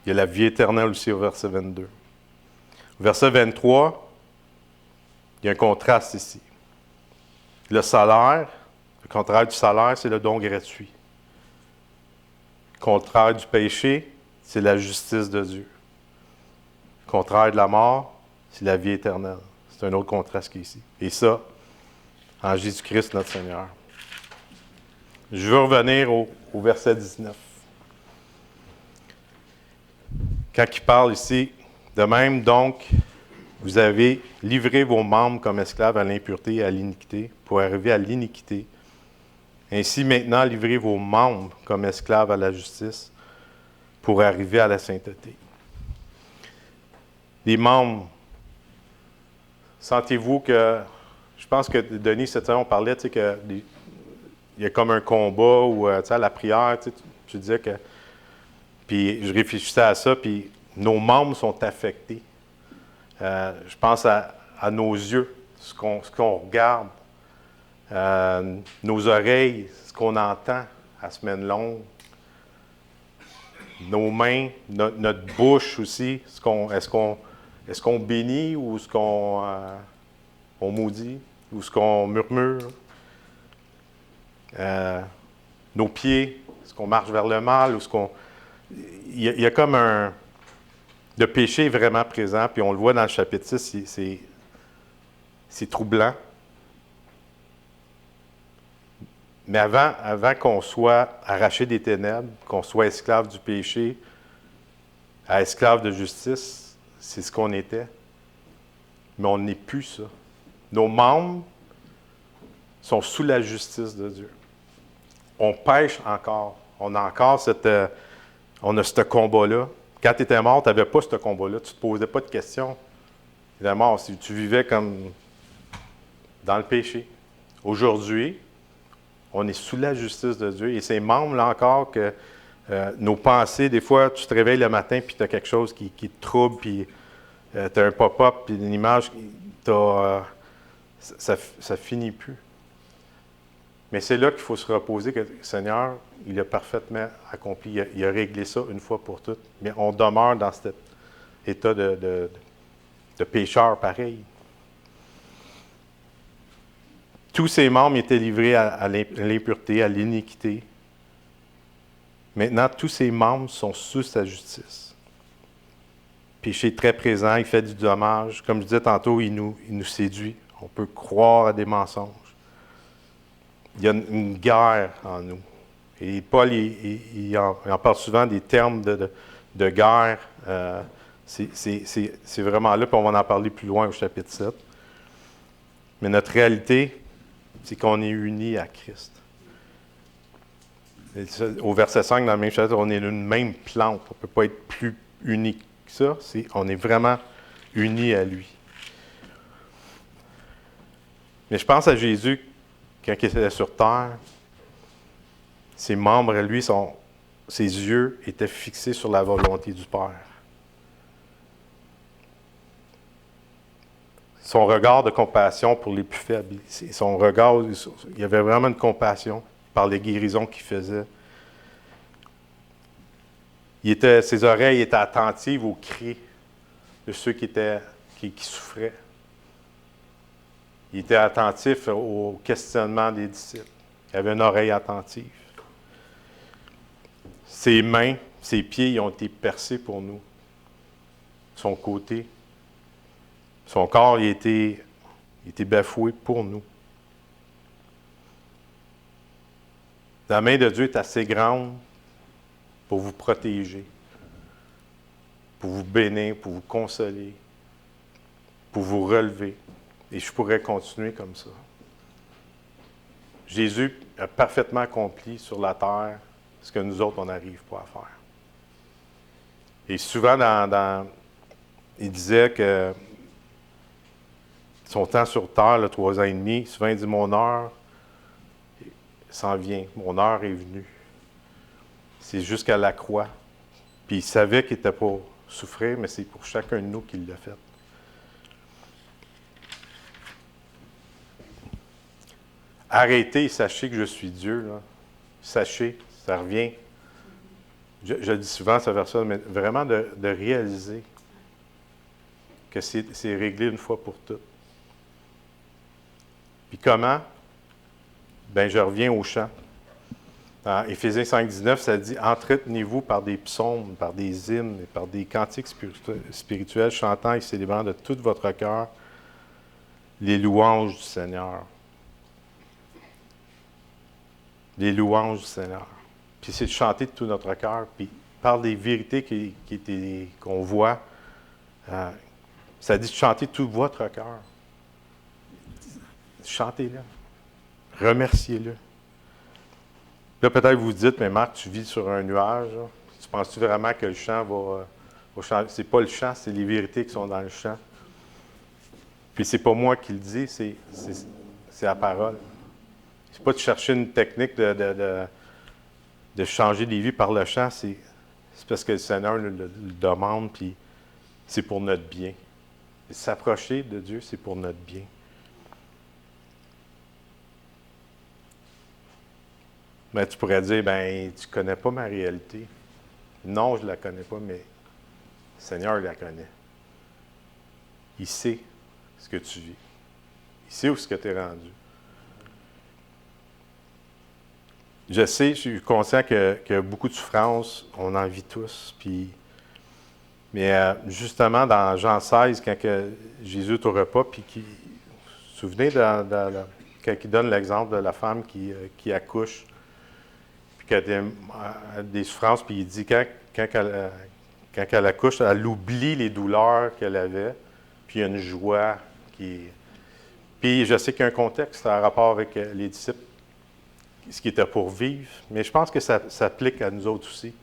Il y a la vie éternelle aussi au verset 22. Au verset 23, il y a un contraste ici. Le salaire, le contraire du salaire, c'est le don gratuit. Le contraire du péché, c'est la justice de Dieu. Le contraire de la mort, c'est la vie éternelle. C'est un autre contraste qui est ici. Et ça, en Jésus-Christ notre Seigneur. Je veux revenir au verset 19. Quand il parle ici, de même donc, vous avez livré vos membres comme esclaves à l'impureté et à l'iniquité pour arriver à l'iniquité. Ainsi maintenant, livrez vos membres comme esclaves à la justice pour arriver à la sainteté. Les membres, sentez-vous que, je pense que Denis, cette semaine, on parlait, tu sais, qu'il y a comme un combat ou, tu sais, à la prière, tu disais que, puis je réfléchissais à ça, puis nos membres sont affectés. Je pense à nos yeux, ce qu'on regarde, nos oreilles, ce qu'on entend à semaine longue, nos mains, notre bouche aussi, est-ce qu'on bénit ou est-ce qu'on maudit ou est-ce qu'on murmure? Nos pieds, est-ce qu'on marche vers le mal ou est-ce qu'on... Il y a comme le péché est vraiment présent, puis on le voit dans le chapitre 6, c'est troublant. Mais avant qu'on soit arraché des ténèbres, qu'on soit esclave du péché, à esclave de justice, c'est ce qu'on était. Mais on n'est plus ça. Nos membres sont sous la justice de Dieu. On pêche encore. On a encore ce combat-là. Quand tu étais mort, tu n'avais pas ce combat-là. Tu ne te posais pas de questions. Tu étais mort. Tu vivais comme dans le péché. Aujourd'hui, on est sous la justice de Dieu. Et ces membres-là encore que nos pensées, des fois, tu te réveilles le matin puis tu as quelque chose qui te trouble, puis tu as un pop-up, puis une image, ça ne finit plus. Mais c'est là qu'il faut se reposer que le Seigneur, il a parfaitement accompli. Il a réglé ça une fois pour toutes. Mais on demeure dans cet état de pécheur pareil. Tous ses membres étaient livrés à l'impureté, à l'iniquité. Maintenant, tous ses membres sont sous sa justice. Péché est très présent, il fait du dommage. Comme je disais tantôt, il nous séduit. On peut croire à des mensonges. Il y a une guerre en nous. Et Paul, il en parle souvent des termes de guerre. C'est vraiment là, puis on va en parler plus loin au chapitre 7. Mais notre réalité, c'est qu'on est unis à Christ. Et ça, au verset 5, dans le même chapitre, on est une même plante. On ne peut pas être plus unis que ça. On est vraiment unis à lui. Mais je pense à Jésus, quand il était sur terre, ses membres à lui, ses yeux étaient fixés sur la volonté du Père. Son regard de compassion pour les plus faibles. Son regard, il y avait vraiment une compassion par les guérisons qu'il faisait. Ses oreilles étaient attentives aux cris de ceux qui souffraient. Il était attentif au questionnement des disciples. Il avait une oreille attentive. Ses mains, ses pieds, ils ont été percés pour nous. Son côté, son corps, il était bafoué pour nous. La main de Dieu est assez grande pour vous protéger, pour vous bénir, pour vous consoler, pour vous relever. Et je pourrais continuer comme ça. Jésus a parfaitement accompli sur la terre ce que nous autres, on n'arrive pas à faire. Et souvent, il disait que son temps sur terre, 3 ans et demi, souvent il dit « Mon heure s'en vient, mon heure est venue. » C'est jusqu'à la croix. Puis il savait qu'il n'était pas souffrir, mais c'est pour chacun de nous qu'il l'a fait. Arrêtez et sachez que je suis Dieu. Là. Sachez, ça revient. Je dis souvent ce verset, mais vraiment de réaliser que c'est réglé une fois pour toutes. Puis comment? Bien, je reviens au chant. Dans Éphésiens 5,19, ça dit « Entretenez-vous par des psaumes, par des hymnes et par des cantiques spirituels, chantant et célébrant de tout votre cœur les louanges du Seigneur. » Les louanges du Seigneur. Puis c'est de chanter de tout notre cœur, puis par des vérités qu'on voit, ça dit de chanter de tout votre cœur. Chantez-le. Remerciez-le. Là, peut-être vous vous dites, mais Marc, tu vis sur un nuage. Là. Tu penses-tu vraiment que le chant va changer? C'est pas le chant, c'est les vérités qui sont dans le chant. Puis c'est pas moi qui le dis, c'est la parole. C'est pas de chercher une technique de changer des vies par le chant, c'est parce que le Seigneur le demande, puis c'est pour notre bien. Et s'approcher de Dieu, c'est pour notre bien. Mais tu pourrais dire, ben, tu ne connais pas ma réalité. Non, je ne la connais pas, mais le Seigneur la connaît. Il sait ce que tu vis. Il sait où ce que tu es rendu. Je sais, je suis conscient que beaucoup de souffrances, on en vit tous. Mais justement, dans Jean 16, quand Jésus est au repas, puis vous vous souvenez, quand il donne l'exemple de la femme qui accouche, puis qu'elle a des souffrances, puis il dit quand elle accouche, elle oublie les douleurs qu'elle avait, puis il y a une joie qui... Puis je sais qu'il y a un contexte en rapport avec les disciples, ce qui était pour vivre, mais je pense que ça s'applique à nous autres aussi.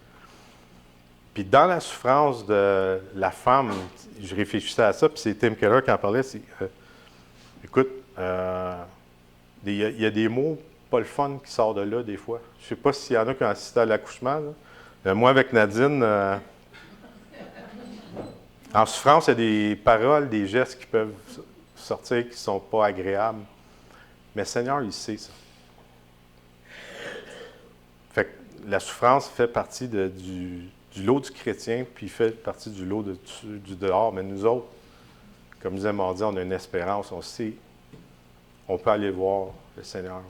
Puis dans la souffrance de la femme, je réfléchissais à ça, puis c'est Tim Keller qui en parlait, écoute, il y a des mots pas le fun qui sortent de là des fois. Je ne sais pas s'il y en a qui ont assisté à l'accouchement. Moi, avec Nadine, en souffrance, il y a des paroles, des gestes qui peuvent sortir qui ne sont pas agréables. Mais le Seigneur, il sait ça. Fait que la souffrance fait partie du lot du chrétien, puis il fait partie du lot du dehors. Mais nous autres, comme disait Mardi, on a une espérance, on sait, on peut aller voir le Seigneur,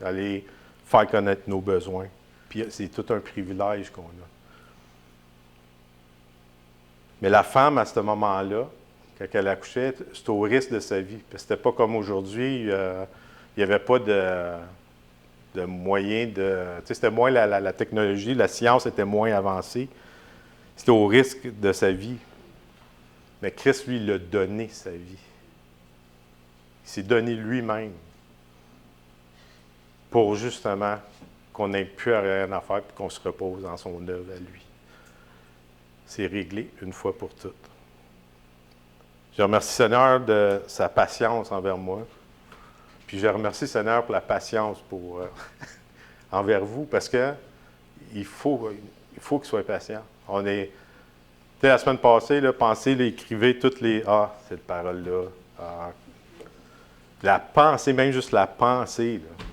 aller faire connaître nos besoins. Puis c'est tout un privilège qu'on a. Mais la femme, à ce moment-là, quand elle accouchait, c'était au risque de sa vie. Parce que c'était pas comme aujourd'hui, il n'y avait pas de moyens de... Tu sais, c'était moins la technologie, la science était moins avancée. C'était au risque de sa vie. Mais Christ, lui, il a donné sa vie. Il s'est donné lui-même pour justement qu'on n'ait plus rien à faire et qu'on se repose dans son œuvre à lui. C'est réglé une fois pour toutes. Je remercie Seigneur de sa patience envers moi. Puis je remercie Seigneur pour la patience envers vous, parce que il faut qu'il soit patient. On est, tu sais, la semaine passée, là, pensez, écrivez toutes les cette parole-là. La pensée, même juste la pensée. Là.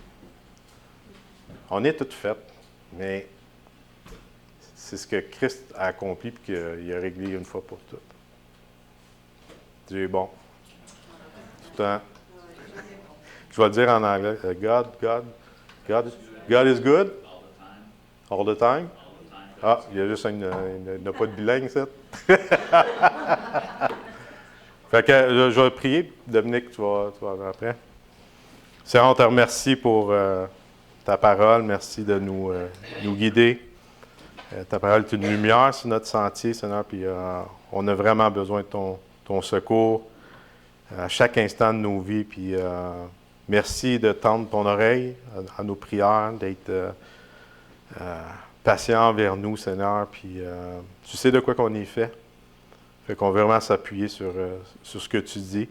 On est toutes faites, mais c'est ce que Christ a accompli et qu'il a réglé une fois pour toutes. Dieu est bon. Tout le temps. Je vais le dire en anglais. God is good. All the time. Ah, il y a juste il n'a pas de bilingue, ça. Fait que je vais prier. Dominique, tu vas après. Seigneur, on te remercie pour ta parole. Merci de nous guider. Ta parole est une lumière sur notre sentier, Seigneur, puis on a vraiment besoin de ton secours à chaque instant de nos vies. Puis merci de tendre ton oreille à nos prières, d'être patient envers nous, Seigneur. Puis tu sais de quoi qu'on est fait. Fait qu'on veut vraiment s'appuyer sur ce que tu dis.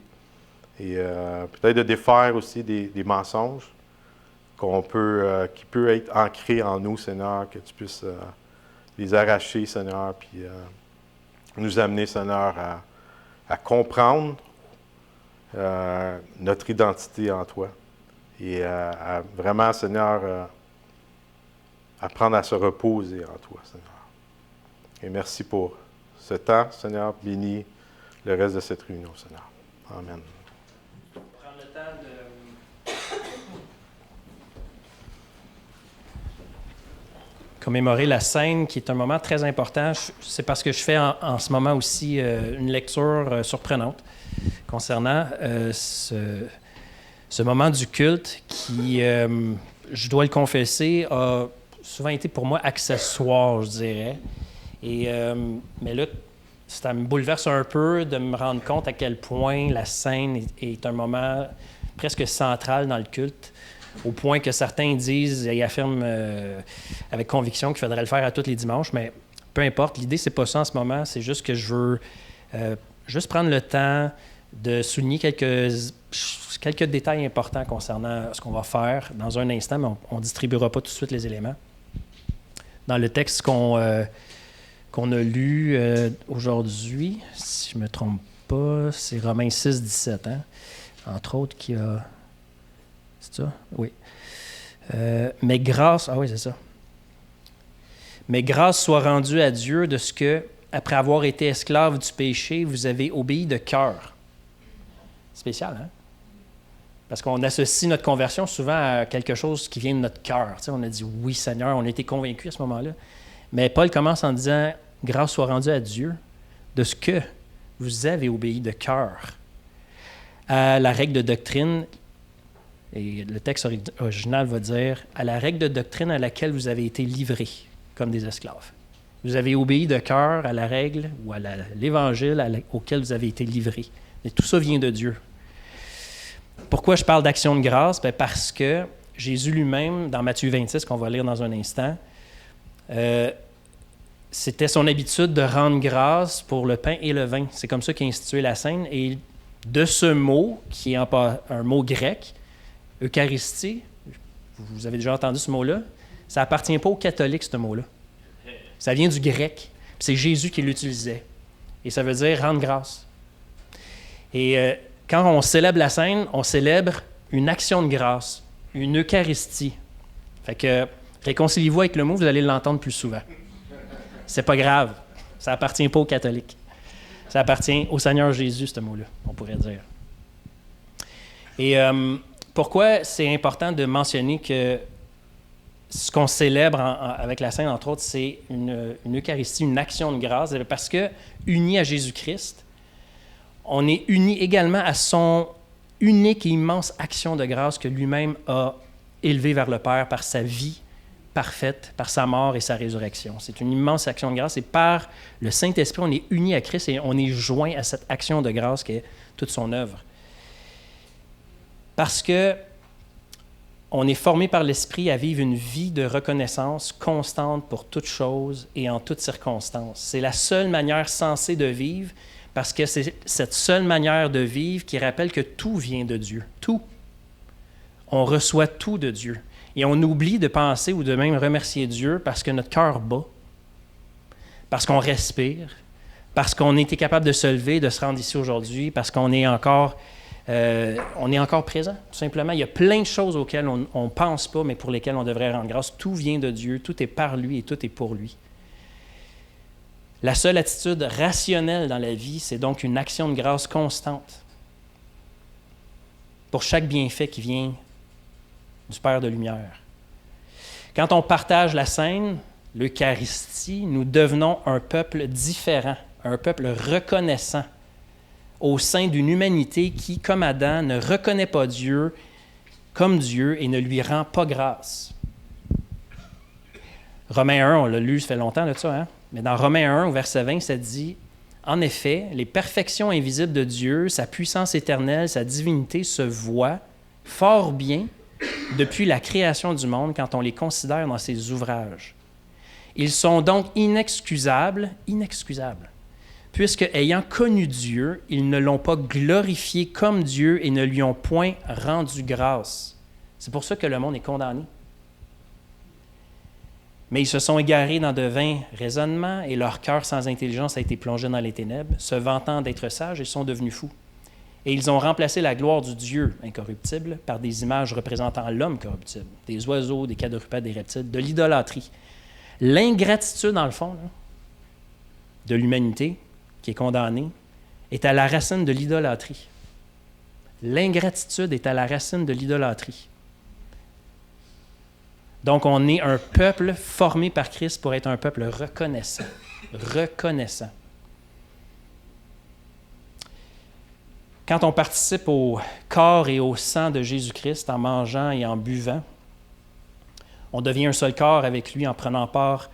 Et peut-être de défaire aussi des mensonges qui peut être ancrés en nous, Seigneur, que tu puisses les arracher, Seigneur, puis nous amener, Seigneur, à comprendre notre identité en toi. Et à vraiment, Seigneur, apprendre à se reposer en toi, Seigneur. Et merci pour ce temps, Seigneur. Bénis le reste de cette réunion, Seigneur. Amen. Prendre le temps de commémorer la scène, qui est un moment très important. C'est parce que je fais en ce moment aussi une lecture surprenante concernant ce moment du culte qui, je dois le confesser, a souvent été pour moi accessoire, je dirais. Mais là, ça me bouleverse un peu de me rendre compte à quel point la scène est un moment presque central dans le culte, au point que certains disent et affirment avec conviction qu'il faudrait le faire à tous les dimanches, mais peu importe, l'idée, c'est pas ça en ce moment, c'est juste que je veux juste prendre le temps de souligner quelques détails importants concernant ce qu'on va faire dans un instant, mais on ne distribuera pas tout de suite les éléments. Dans le texte qu'on a lu aujourd'hui, si je ne me trompe pas, c'est Romains 6, 17, hein? Entre autres, qui a... C'est ça? Oui. Mais grâce... Ah oui, c'est ça. Mais grâce soit rendue à Dieu de ce que, après avoir été esclave du péché, vous avez obéi de cœur. Spécial, hein? Parce qu'on associe notre conversion souvent à quelque chose qui vient de notre cœur. Tu sais, on a dit « Oui, Seigneur », on a été convaincus à ce moment-là. Mais Paul commence en disant « Grâce soit rendue à Dieu de ce que vous avez obéi de cœur à la règle de doctrine. » Et le texte original va dire « À la règle de doctrine à laquelle vous avez été livrés comme des esclaves. » Vous avez obéi de cœur à la règle ou à l'évangile auquel vous avez été livrés. Et tout ça vient de Dieu. Pourquoi je parle d'action de grâce? Bien parce que Jésus lui-même, dans Matthieu 26, qu'on va lire dans un instant, c'était son habitude de rendre grâce pour le pain et le vin. C'est comme ça qu'il a institué la scène. Et de ce mot, qui est un mot grec, Eucharistie, vous avez déjà entendu ce mot-là, ça n'appartient pas aux catholiques, ce mot-là. Ça vient du grec. C'est Jésus qui l'utilisait. Et ça veut dire rendre grâce. Et quand on célèbre la scène, on célèbre une action de grâce, une Eucharistie. Fait que réconciliez-vous avec le mot, vous allez l'entendre plus souvent. C'est pas grave. Ça appartient pas aux catholiques. Ça appartient au Seigneur Jésus, ce mot-là, on pourrait dire. Et pourquoi c'est important de mentionner que ce qu'on célèbre avec la scène, entre autres, c'est une Eucharistie, une action de grâce, parce que, unis à Jésus-Christ, on est unis également à son unique et immense action de grâce que lui-même a élevée vers le Père par sa vie parfaite, par sa mort et sa résurrection. C'est une immense action de grâce et par le Saint-Esprit, on est unis à Christ et on est joints à cette action de grâce qui est toute son œuvre. Parce que on est formé par l'Esprit à vivre une vie de reconnaissance constante pour toute chose et en toutes circonstances. C'est la seule manière sensée de vivre, parce que c'est cette seule manière de vivre qui rappelle que tout vient de Dieu. Tout. On reçoit tout de Dieu. Et on oublie de penser ou de même remercier Dieu parce que notre cœur bat, parce qu'on respire, parce qu'on a été capable de se lever, de se rendre ici aujourd'hui, parce qu'on est encore présent, tout simplement. Il y a plein de choses auxquelles on ne pense pas, mais pour lesquelles on devrait rendre grâce. Tout vient de Dieu, tout est par lui et tout est pour lui. La seule attitude rationnelle dans la vie, c'est donc une action de grâce constante pour chaque bienfait qui vient du Père de lumière. Quand on partage la scène, l'Eucharistie, nous devenons un peuple différent, un peuple reconnaissant au sein d'une humanité qui, comme Adam, ne reconnaît pas Dieu comme Dieu et ne lui rend pas grâce. Romains 1, on l'a lu, ça fait longtemps de ça, hein? Mais dans Romains 1, au verset 20, ça dit « En effet, les perfections invisibles de Dieu, sa puissance éternelle, sa divinité se voient fort bien depuis la création du monde quand on les considère dans ses ouvrages. Ils sont donc inexcusables, puisque, ayant connu Dieu, ils ne l'ont pas glorifié comme Dieu et ne lui ont point rendu grâce. » C'est pour ça que le monde est condamné. Mais ils se sont égarés dans de vains raisonnements et leur cœur sans intelligence a été plongé dans les ténèbres, se vantant d'être sages, ils sont devenus fous. Et ils ont remplacé la gloire du Dieu incorruptible par des images représentant l'homme corruptible, des oiseaux, des quadrupèdes, des reptiles, de l'idolâtrie. L'ingratitude, dans le fond, là, de l'humanité qui est condamnée, est à la racine de l'idolâtrie. L'ingratitude est à la racine de l'idolâtrie. Donc, on est un peuple formé par Christ pour être un peuple reconnaissant. Reconnaissant. Quand on participe au corps et au sang de Jésus-Christ en mangeant et en buvant, on devient un seul corps avec lui en prenant part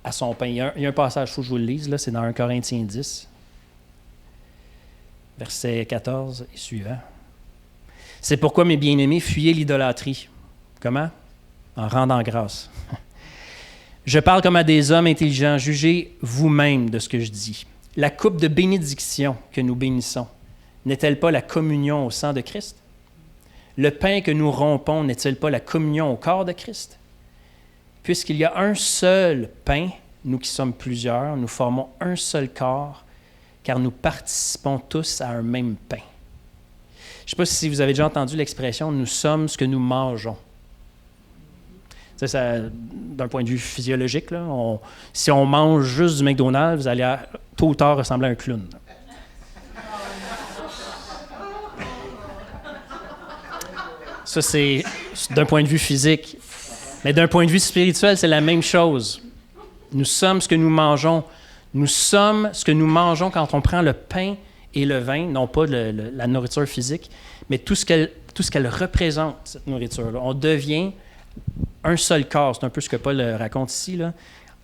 à son pain. Il y a un passage, il faut que je vous le lise, là, c'est dans 1 Corinthiens 10, verset 14 et suivant. « C'est pourquoi, mes bien-aimés, fuyez l'idolâtrie. » Comment? En rendant grâce. « Je parle comme à des hommes intelligents. Jugez vous-même de ce que je dis. La coupe de bénédiction que nous bénissons, n'est-elle pas la communion au sang de Christ? Le pain que nous rompons, n'est-il pas la communion au corps de Christ? Puisqu'il y a un seul pain, nous qui sommes plusieurs, nous formons un seul corps, car nous participons tous à un même pain. » Je ne sais pas si vous avez déjà entendu l'expression « nous sommes ce que nous mangeons ». Ça, d'un point de vue physiologique, là, si on mange juste du McDonald's, vous allez tôt ou tard ressembler à un clown. Ça, c'est d'un point de vue physique. Mais d'un point de vue spirituel, c'est la même chose. Nous sommes ce que nous mangeons. Nous sommes ce que nous mangeons quand on prend le pain et le vin, non pas la nourriture physique, mais tout ce qu'elle représente, cette nourriture-là. On devient un seul corps. C'est un peu ce que Paul raconte ici, là.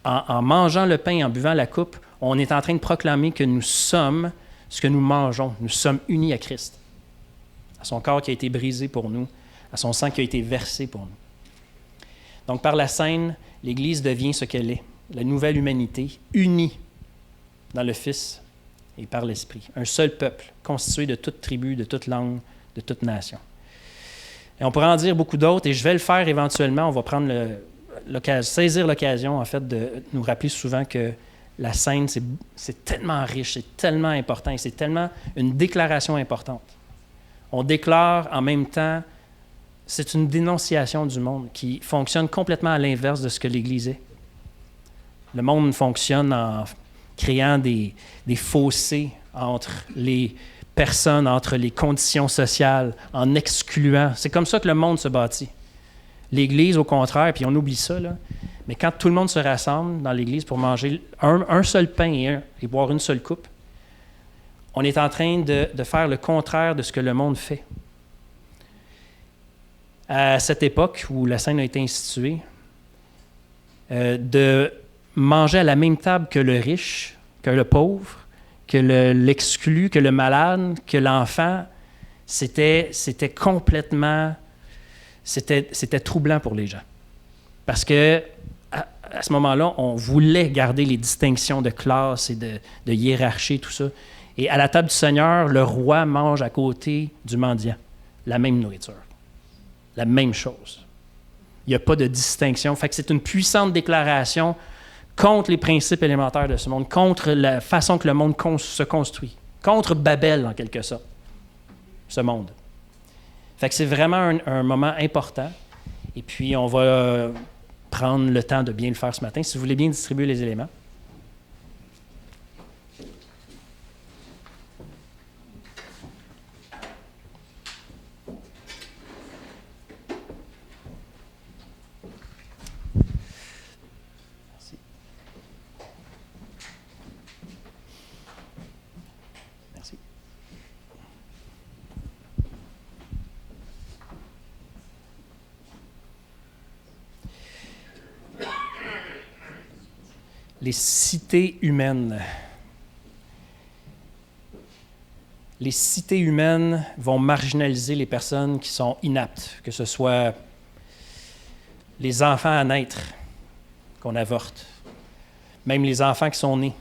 En mangeant le pain et en buvant la coupe, on est en train de proclamer que nous sommes ce que nous mangeons. Nous sommes unis à Christ, à son corps qui a été brisé pour nous, à son sang qui a été versé pour nous. Donc, par la scène, l'Église devient ce qu'elle est, la nouvelle humanité, unie dans le Fils et par l'Esprit. Un seul peuple, constitué de toute tribu, de toute langue, de toute nation. Et on pourrait en dire beaucoup d'autres, et je vais le faire éventuellement. On va prendre saisir l'occasion, en fait, de nous rappeler souvent que la scène, c'est tellement riche, c'est tellement important, et c'est tellement une déclaration importante. On déclare en même temps, c'est une dénonciation du monde qui fonctionne complètement à l'inverse de ce que l'Église est. Le monde fonctionne en créant des fossés entre les personnes, entre les conditions sociales, en excluant. C'est comme ça que le monde se bâtit. L'Église, au contraire, puis on oublie ça, là, mais quand tout le monde se rassemble dans l'Église pour manger un seul pain et boire une seule coupe, on est en train de faire le contraire de ce que le monde fait. À cette époque où la scène a été instituée, de manger à la même table que le riche, que le pauvre, que l'exclu, que le malade, que l'enfant, C'était complètement... C'était troublant pour les gens. Parce que à ce moment-là, on voulait garder les distinctions de classe et de hiérarchie, tout ça. Et à la table du Seigneur, le roi mange à côté du mendiant la même nourriture, la même chose. Il n'y a pas de distinction. Fait que c'est une puissante déclaration contre les principes élémentaires de ce monde, contre la façon que le monde se construit, contre Babel, en quelque sorte, ce monde. Fait que c'est vraiment un moment important. Et puis, on va prendre le temps de bien le faire ce matin. Si vous voulez bien distribuer les éléments. Merci. Merci. Les cités humaines. Les cités humaines vont marginaliser les personnes qui sont inaptes, que ce soit les enfants à naître qu'on avorte, même les enfants qui sont nés,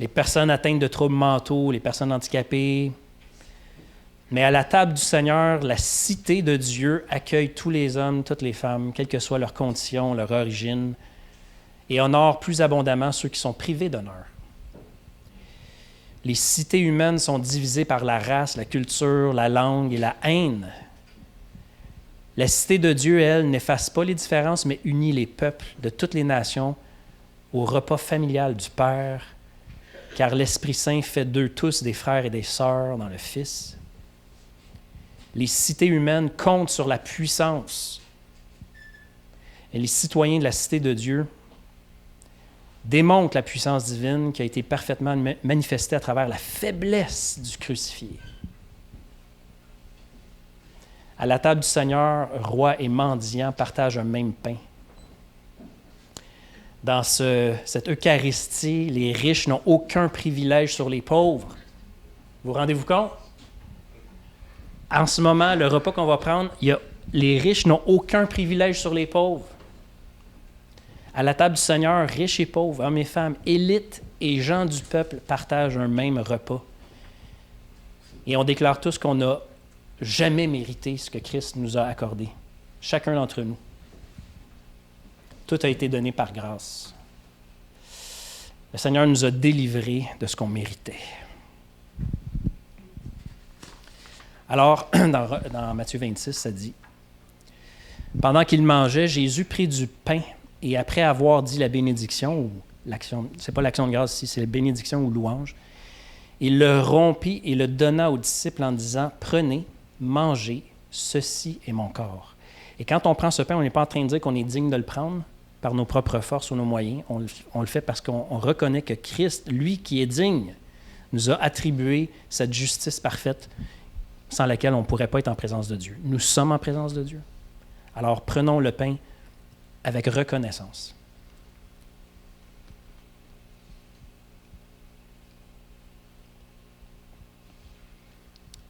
les personnes atteintes de troubles mentaux, les personnes handicapées. Mais à la table du Seigneur, la cité de Dieu accueille tous les hommes, toutes les femmes, quelle que soit leur condition, leur origine, et honore plus abondamment ceux qui sont privés d'honneur. Les cités humaines sont divisées par la race, la culture, la langue et la haine. La cité de Dieu, elle, n'efface pas les différences, mais unit les peuples de toutes les nations au repas familial du Père, car l'Esprit Saint fait d'eux tous des frères et des sœurs dans le Fils. Les cités humaines comptent sur la puissance. Et les citoyens de la cité de Dieu démontre la puissance divine qui a été parfaitement manifestée à travers la faiblesse du crucifié. À la table du Seigneur, roi et mendiant partagent un même pain. Dans cette Eucharistie, les riches n'ont aucun privilège sur les pauvres. Vous rendez-vous compte? En ce moment, le repas qu'on va prendre, les riches n'ont aucun privilège sur les pauvres. À la table du Seigneur, riches et pauvres, hommes et femmes, élites et gens du peuple partagent un même repas. Et on déclare tous qu'on n'a jamais mérité ce que Christ nous a accordé, chacun d'entre nous. Tout a été donné par grâce. Le Seigneur nous a délivrés de ce qu'on méritait. Alors, dans Matthieu 26, ça dit, « Pendant qu'il mangeait, Jésus prit du pain, et après avoir dit la bénédiction, ou l'action, c'est pas l'action de grâce ici, c'est la bénédiction ou louange, il le rompit et le donna aux disciples en disant, « Prenez, mangez, ceci est mon corps. » Et quand on prend ce pain, on n'est pas en train de dire qu'on est digne de le prendre par nos propres forces ou nos moyens. On le fait parce qu'on reconnaît que Christ, lui qui est digne, nous a attribué cette justice parfaite sans laquelle on ne pourrait pas être en présence de Dieu. Nous sommes en présence de Dieu. Alors prenons le pain avec reconnaissance.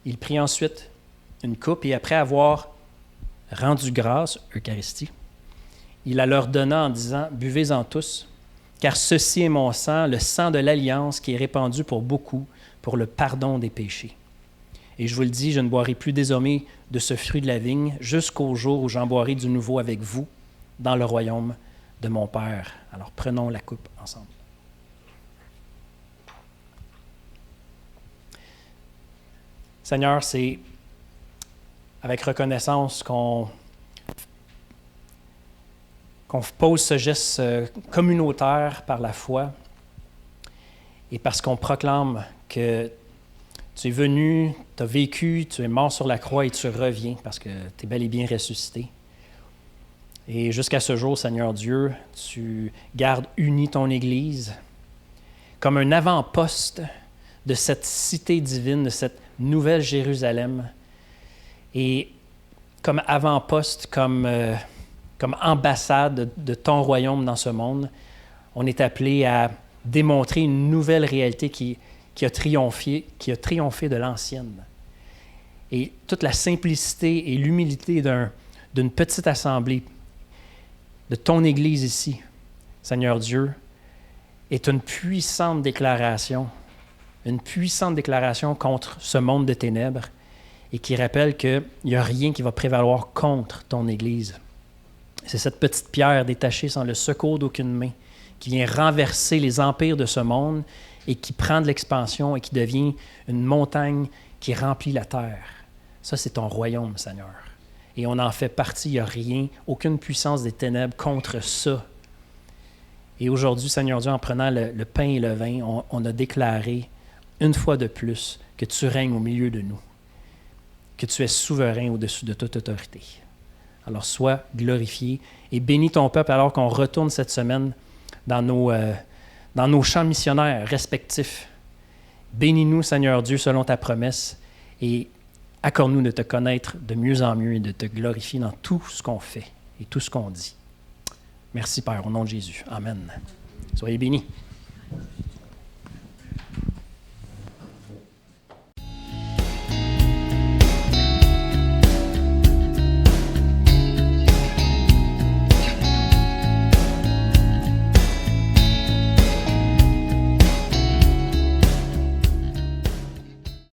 Il prit ensuite une coupe et après avoir rendu grâce, Eucharistie, il la leur donna en disant, « Buvez-en tous, car ceci est mon sang, le sang de l'Alliance qui est répandu pour beaucoup, pour le pardon des péchés. Et je vous le dis, je ne boirai plus désormais de ce fruit de la vigne jusqu'au jour où j'en boirai du nouveau avec vous dans le royaume de mon Père. » Alors prenons la coupe ensemble. Seigneur, c'est avec reconnaissance qu'on pose ce geste communautaire par la foi et parce qu'on proclame que tu es venu, tu as vécu, tu es mort sur la croix et tu reviens parce que tu es bel et bien ressuscité. Et jusqu'à ce jour, Seigneur Dieu, tu gardes unie ton Église comme un avant-poste de cette cité divine, de cette nouvelle Jérusalem. Et comme avant-poste, comme ambassade de ton royaume dans ce monde, on est appelé à démontrer une nouvelle réalité qui a triomphé de l'ancienne. et toute la simplicité et l'humilité d'une petite assemblée, de ton Église ici, Seigneur Dieu, est une puissante déclaration contre ce monde de ténèbres et qui rappelle qu'il n'y a rien qui va prévaloir contre ton Église. C'est cette petite pierre détachée sans le secours d'aucune main qui vient renverser les empires de ce monde et qui prend de l'expansion et qui devient une montagne qui remplit la terre. Ça, c'est ton royaume, Seigneur. Et on en fait partie, il n'y a rien, aucune puissance des ténèbres contre ça. Et aujourd'hui, Seigneur Dieu, en prenant le pain et le vin, on a déclaré une fois de plus que tu règnes au milieu de nous, que tu es souverain au-dessus de toute autorité. Alors, sois glorifié et bénis ton peuple alors qu'on retourne cette semaine dans nos champs missionnaires respectifs. Bénis-nous, Seigneur Dieu, selon ta promesse et accorde-nous de te connaître de mieux en mieux et de te glorifier dans tout ce qu'on fait et tout ce qu'on dit. Merci, Père, au nom de Jésus. Amen. Soyez bénis.